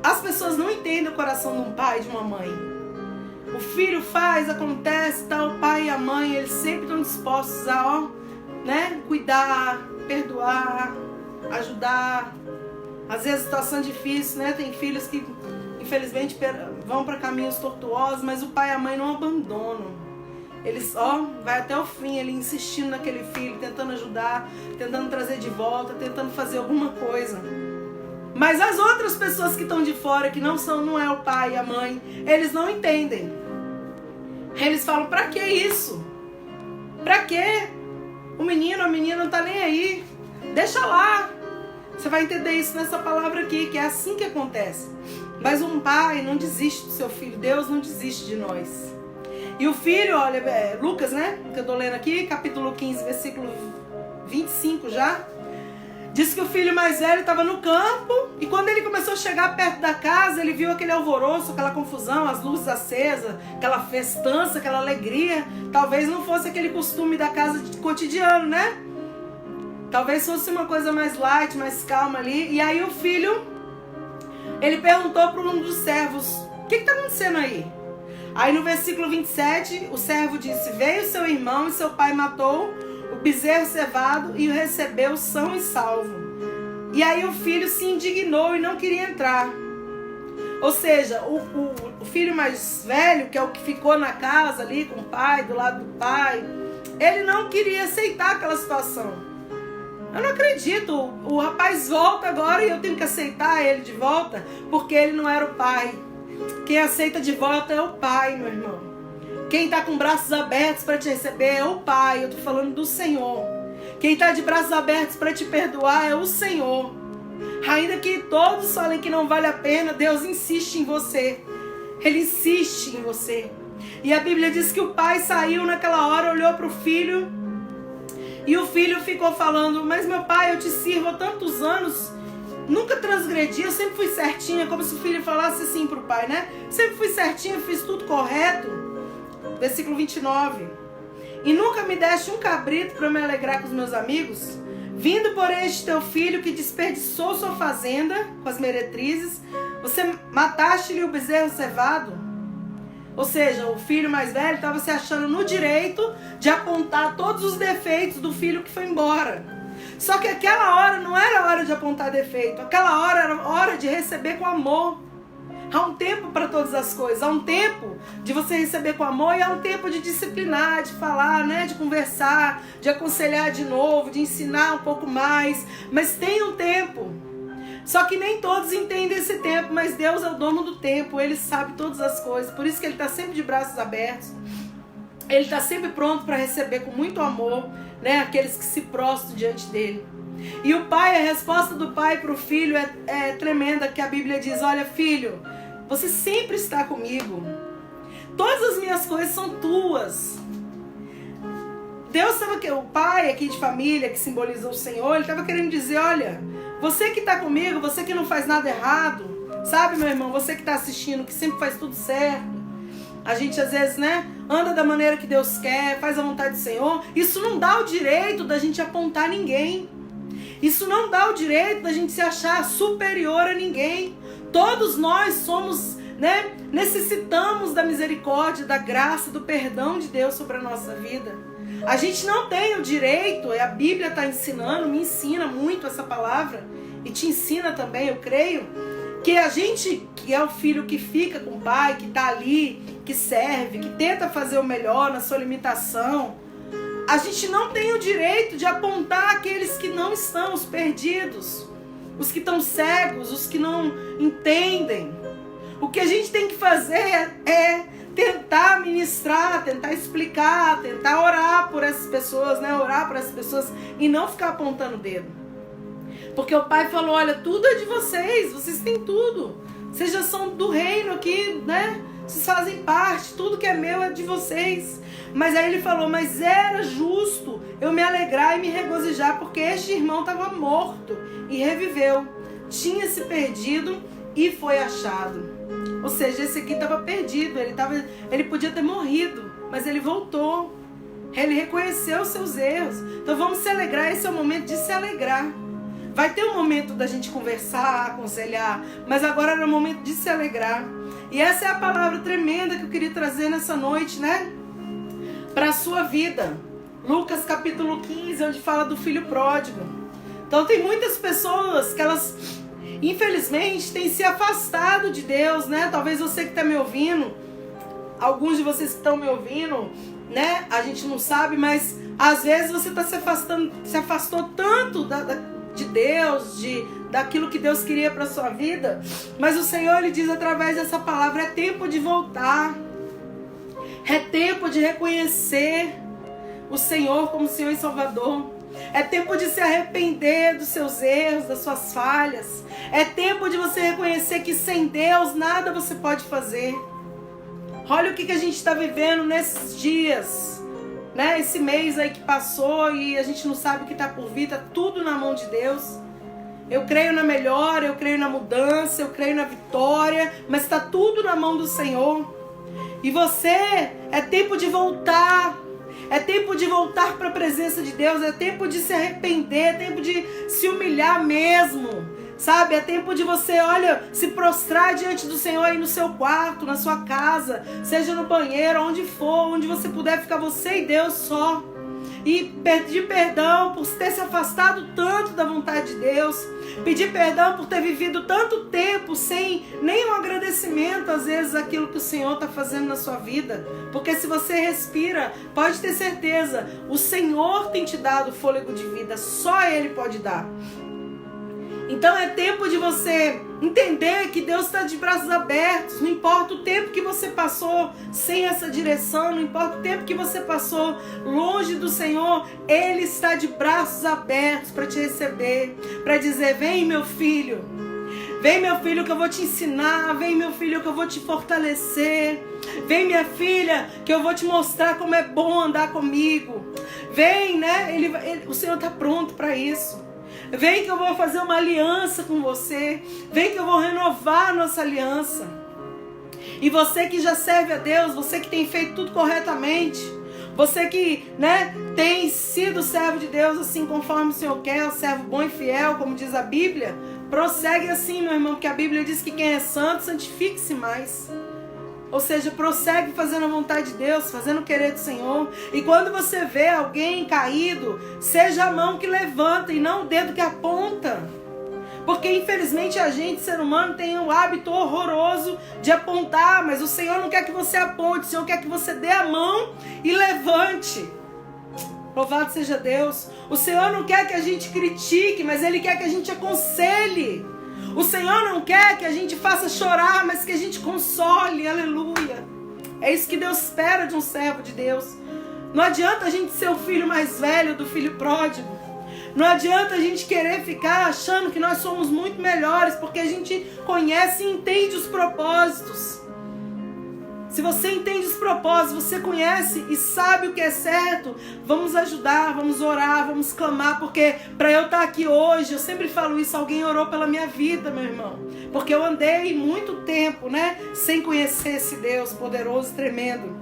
As pessoas não entendem o coração de um pai e de uma mãe. O filho faz, acontece, tá? O pai e a mãe, eles sempre estão dispostos a, né, cuidar, perdoar, ajudar. Às vezes situação difícil, né? Tem filhos que infelizmente vão para caminhos tortuosos, mas o pai e a mãe não abandonam. Eles, vai até o fim, ele insistindo naquele filho, tentando ajudar, tentando trazer de volta, tentando fazer alguma coisa. Mas as outras pessoas que estão de fora, que não é o pai e a mãe, eles não entendem. Eles falam, pra que isso? Pra que? O menino, a menina não tá nem aí. Deixa lá. Você vai entender isso nessa palavra aqui, que é assim que acontece. Mas um pai não desiste do seu filho. Deus não desiste de nós. E o filho, olha, Lucas, né? Que eu tô lendo aqui, capítulo 15, versículo 25 já. Diz que o filho mais velho estava no campo e quando ele começou a chegar perto da casa, ele viu aquele alvoroço, aquela confusão, as luzes acesas, aquela festança, aquela alegria. Talvez não fosse aquele costume da casa cotidiano, né? Talvez fosse uma coisa mais light, mais calma ali. E aí o filho, ele perguntou para um dos servos, o que está acontecendo aí? Aí no versículo 27, o servo disse: veio seu irmão e seu pai matou o bezerro cevado e o recebeu são e salvo. E aí o filho se indignou e não queria entrar. Ou seja, o filho mais velho, que é o que ficou na casa ali com o pai, do lado do pai, ele não queria aceitar aquela situação. Eu não acredito, o rapaz volta agora e eu tenho que aceitar ele de volta, porque ele não era o pai. Quem aceita de volta é o pai, meu irmão. Quem está com braços abertos para te receber é o pai, eu estou falando do Senhor. Quem está de braços abertos para te perdoar é o Senhor. Ainda que todos falem que não vale a pena, Deus insiste em você. Ele insiste em você. E a Bíblia diz que o pai saiu naquela hora, olhou para o filho, e o filho ficou falando: mas meu pai, eu te sirvo há tantos anos, nunca transgredi, eu sempre fui certinha. Como se o filho falasse assim para o pai, né? Sempre fui certinha, fiz tudo correto. Versículo 29. E nunca me deste um cabrito para me alegrar com os meus amigos? Vindo por este teu filho que desperdiçou sua fazenda com as meretrizes, você mataste-lhe o bezerro cevado? Ou seja, o filho mais velho estava se achando no direito de apontar todos os defeitos do filho que foi embora. Só que aquela hora não era hora de apontar defeito. Aquela hora era hora de receber com amor. Há um tempo para todas as coisas. Há um tempo de você receber com amor e há um tempo de disciplinar, de falar, né? De conversar, de aconselhar de novo, de ensinar um pouco mais. Mas tem um tempo. Só que nem todos entendem esse tempo, mas Deus é o dono do tempo. Ele sabe todas as coisas. Por isso que Ele está sempre de braços abertos. Ele está sempre pronto para receber com muito amor, né, aqueles que se prostram diante dele. E o pai, a resposta do pai para o filho é tremenda, que a Bíblia diz: olha, filho, você sempre está comigo. Todas as minhas coisas são tuas. Deus estava, o pai aqui de família, que simbolizou o Senhor, ele estava querendo dizer: olha, você que está comigo, você que não faz nada errado, sabe, meu irmão, você que está assistindo, que sempre faz tudo certo. A gente às vezes, né, anda da maneira que Deus quer, faz a vontade do Senhor. Isso não dá o direito da gente apontar ninguém. Isso não dá o direito da gente se achar superior a ninguém. Todos nós somos, né, necessitamos da misericórdia, da graça, do perdão de Deus sobre a nossa vida. A gente não tem o direito, a Bíblia está ensinando, me ensina muito essa palavra, e te ensina também, eu creio, que a gente, que é o filho que fica com o pai, que está ali, que serve, que tenta fazer o melhor na sua limitação, a gente não tem o direito de apontar aqueles que não estão, os perdidos, os que estão cegos, os que não entendem. O que a gente tem que fazer é tentar ministrar, tentar explicar, tentar orar por essas pessoas, né? Orar por essas pessoas e não ficar apontando o dedo. Porque o pai falou: olha, tudo é de vocês têm tudo. Vocês já são do reino aqui, né? Vocês fazem parte, tudo que é meu é de vocês. Mas aí ele falou: mas era justo eu me alegrar e me regozijar, porque este irmão estava morto e reviveu. Tinha se perdido e foi achado. Ou seja, esse aqui estava perdido, ele podia ter morrido, mas ele voltou. Ele reconheceu os seus erros. Então vamos se alegrar, esse é o momento de se alegrar. Vai ter um momento da gente conversar, aconselhar, mas agora era o momento de se alegrar. E essa é a palavra tremenda que eu queria trazer nessa noite, né? Para a sua vida. Lucas capítulo 15, onde fala do filho pródigo. Então tem muitas pessoas que elas, infelizmente, têm se afastado de Deus, né? Talvez você que está me ouvindo, alguns de vocês que estão me ouvindo, né? A gente não sabe, mas às vezes você está se afastou tanto de Deus, daquilo que Deus queria para sua vida, mas o Senhor, Ele diz através dessa palavra: é tempo de voltar, é tempo de reconhecer o Senhor como Senhor e Salvador, é tempo de se arrepender dos seus erros, das suas falhas, é tempo de você reconhecer que sem Deus nada você pode fazer. Olha o que a gente está vivendo nesses dias, né? Esse mês aí que passou e a gente não sabe o que está por vir, está tudo na mão de Deus. Eu creio na melhora, eu creio na mudança, eu creio na vitória, mas está tudo na mão do Senhor. E você, é tempo de voltar, é tempo de voltar para a presença de Deus, é tempo de se arrepender, é tempo de se humilhar mesmo, Sabe, é tempo de você, olha, se prostrar diante do Senhor aí no seu quarto, na sua casa, seja no banheiro, onde for, onde você puder ficar você e Deus só. E pedir perdão por ter se afastado tanto da vontade de Deus. Pedir perdão por ter vivido tanto tempo sem nenhum agradecimento, às vezes, aquilo que o Senhor está fazendo na sua vida. Porque se você respira, pode ter certeza, o Senhor tem te dado fôlego de vida, só Ele pode dar. Então é tempo de você entender que Deus está de braços abertos. Não importa o tempo que você passou sem essa direção, não importa o tempo que você passou longe do Senhor, Ele está de braços abertos para te receber, para dizer: vem meu filho, que eu vou te ensinar, vem meu filho que eu vou te fortalecer, vem minha filha que eu vou te mostrar como é bom andar comigo. Vem, né? O Senhor está pronto para isso. Vem que eu vou fazer uma aliança com você. Vem que eu vou renovar a nossa aliança. E você que já serve a Deus, você que tem feito tudo corretamente, você que, né, tem sido servo de Deus assim conforme o Senhor quer, o servo bom e fiel, como diz a Bíblia, prossegue assim, meu irmão, porque a Bíblia diz que quem é santo, santifique-se mais. Ou seja, prossegue fazendo a vontade de Deus, fazendo o querer do Senhor. E quando você vê alguém caído, seja a mão que levanta e não o dedo que aponta. Porque infelizmente a gente, ser humano, tem o hábito horroroso de apontar. Mas o Senhor não quer que você aponte, o Senhor quer que você dê a mão e levante. Louvado seja Deus. O Senhor não quer que a gente critique, mas Ele quer que a gente aconselhe. O Senhor não quer que a gente faça chorar, mas que a gente console, aleluia. É isso que Deus espera de um servo de Deus. Não adianta a gente ser o filho mais velho do filho pródigo. Não adianta a gente querer ficar achando que nós somos muito melhores, porque a gente conhece e entende os propósitos. Se você entende os propósitos, você conhece e sabe o que é certo, vamos ajudar, vamos orar, vamos clamar, porque para eu estar aqui hoje, eu sempre falo isso, alguém orou pela minha vida, meu irmão. Porque eu andei muito tempo, né, sem conhecer esse Deus poderoso e tremendo.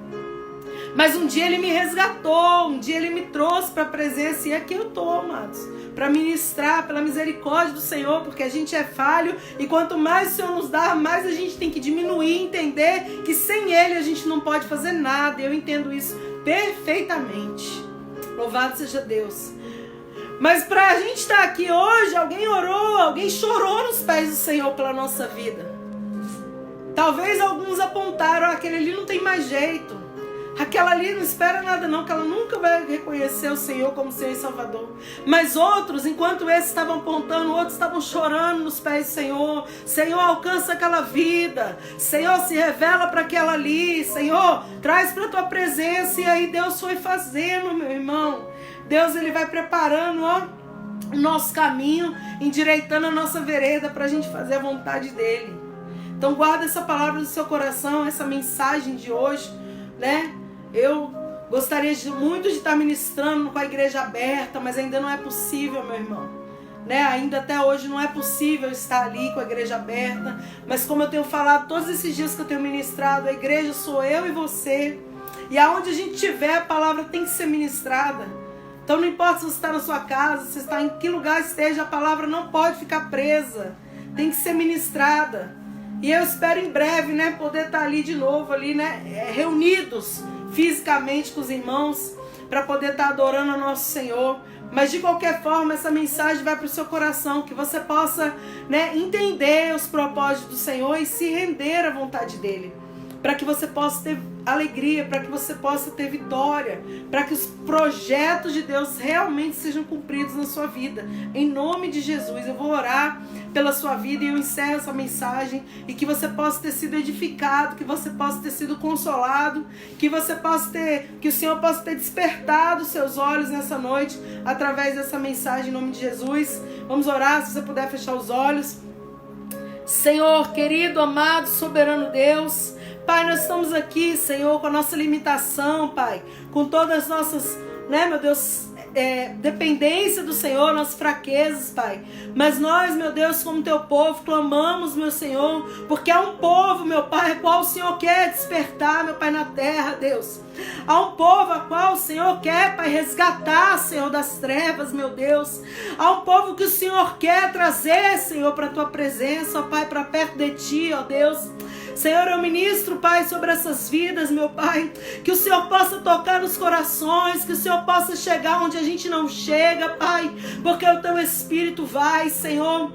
Mas um dia Ele me resgatou, um dia Ele me trouxe para a presença e aqui eu estou, amados, para ministrar pela misericórdia do Senhor, porque a gente é falho e quanto mais o Senhor nos dá, mais a gente tem que diminuir, entender que sem Ele a gente não pode fazer nada. E eu entendo isso perfeitamente. Louvado seja Deus. Mas para a gente estar aqui hoje, alguém orou, alguém chorou nos pés do Senhor pela nossa vida. Talvez alguns apontaram, aquele ali não tem mais jeito. Aquela ali não espera nada não, que ela nunca vai reconhecer o Senhor como Senhor e Salvador. Mas outros, enquanto esses estavam apontando, outros estavam chorando nos pés do Senhor. Senhor, alcança aquela vida. Senhor, se revela para aquela ali. Senhor, traz para a tua presença. E aí Deus foi fazendo, meu irmão. Deus, Ele vai preparando, ó, o nosso caminho, endireitando a nossa vereda para a gente fazer a vontade dEle. Então guarda essa palavra no seu coração, essa mensagem de hoje, né? Eu gostaria muito de estar ministrando com a igreja aberta, mas ainda não é possível, meu irmão. Né? Ainda até hoje não é possível estar ali com a igreja aberta. Mas como eu tenho falado todos esses dias que eu tenho ministrado, a igreja sou eu e você. E aonde a gente estiver, a palavra tem que ser ministrada. Então não importa se você está na sua casa, se está em que lugar esteja, a palavra não pode ficar presa. Tem que ser ministrada. E eu espero em breve, né, poder estar ali de novo, ali, né, reunidos fisicamente com os irmãos, para poder estar adorando ao nosso Senhor. Mas de qualquer forma, essa mensagem vai para o seu coração, que você possa, né, entender os propósitos do Senhor e se render à vontade dEle. Para que você possa ter alegria, para que você possa ter vitória, para que os projetos de Deus realmente sejam cumpridos na sua vida. Em nome de Jesus, eu vou orar pela sua vida e eu encerro essa mensagem e que você possa ter sido edificado, que você possa ter sido consolado, que você possa ter, que o Senhor possa ter despertado os seus olhos nessa noite através dessa mensagem em nome de Jesus. Vamos orar, se você puder fechar os olhos. Senhor, querido, amado, soberano Deus, Pai, nós estamos aqui, Senhor, com a nossa limitação, Pai, com todas as nossas, né, meu Deus, dependência do Senhor, nossas fraquezas, Pai. Mas nós, meu Deus, como teu povo, clamamos, meu Senhor, porque há um povo, meu Pai, a qual o Senhor quer despertar, meu Pai, na terra, Deus. Há um povo a qual o Senhor quer, Pai, resgatar, Senhor, das trevas, meu Deus. Há um povo que o Senhor quer trazer, Senhor, para a tua presença, ó Pai, para perto de ti, ó Deus. Senhor, eu ministro, Pai, sobre essas vidas, meu Pai, que o Senhor possa tocar nos corações, que o Senhor possa chegar onde a gente não chega, Pai, porque o teu Espírito vai, Senhor,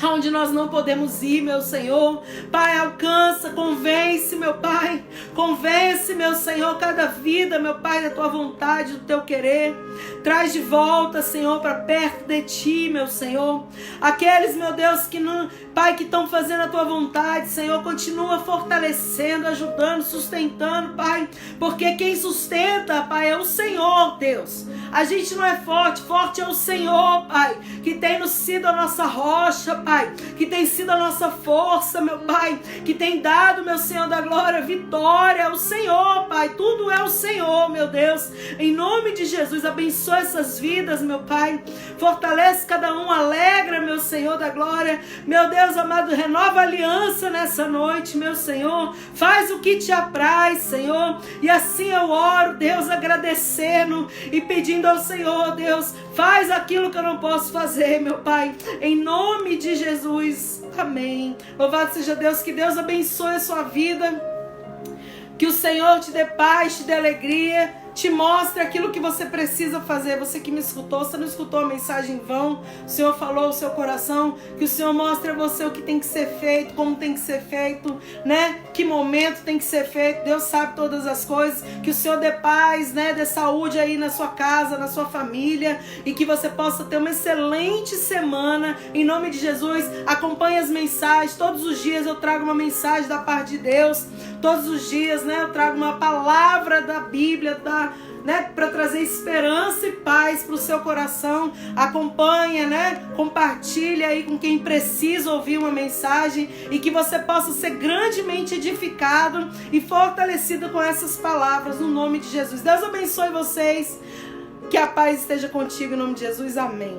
aonde nós não podemos ir, meu Senhor. Pai, alcança, convence, meu Pai, convence, meu Senhor, cada vida, meu Pai, da tua vontade, do teu querer. Traz de volta, Senhor, para perto de ti, meu Senhor. Aqueles, meu Deus, que não, Pai, que estão fazendo a tua vontade, Senhor, continua fortalecendo, ajudando, sustentando, Pai, porque quem sustenta, Pai, é o Senhor, Deus. A gente não é forte, forte é o Senhor, Pai, que tem sido a nossa rocha, Pai, que tem sido a nossa força, meu Pai, que tem dado, meu Senhor da glória, vitória, é o Senhor, Pai, tudo é o Senhor, meu Deus. Em nome de Jesus, abençoa essas vidas, meu Pai, fortalece cada um, alegra, meu Senhor da glória, meu Deus amado, renova a aliança nessa noite, meu Senhor, faz o que te apraz, Senhor, e assim eu oro, Deus, agradecendo e pedindo ao Senhor, Deus, faz aquilo que eu não posso fazer, meu Pai, em nome de Jesus, amém. Louvado seja Deus, que Deus abençoe a sua vida, que o Senhor te dê paz, te dê alegria, te mostre aquilo que você precisa fazer. Você que me escutou, você não escutou a mensagem em vão, o Senhor falou ao seu coração, que o Senhor mostre a você o que tem que ser feito, como tem que ser feito, né? Que momento tem que ser feito. Deus sabe todas as coisas. Que o Senhor dê paz, né? Dê saúde aí na sua casa, na sua família, e que você possa ter uma excelente semana, em nome de Jesus. Acompanhe as mensagens, todos os dias eu trago uma mensagem da parte de Deus, todos os dias, né? Eu trago uma palavra da Bíblia, né, para trazer esperança e paz para o seu coração. Acompanha, né, compartilha aí com quem precisa ouvir uma mensagem, e que você possa ser grandemente edificado e fortalecido com essas palavras, no nome de Jesus. Deus abençoe vocês, que a paz esteja contigo, em nome de Jesus, amém.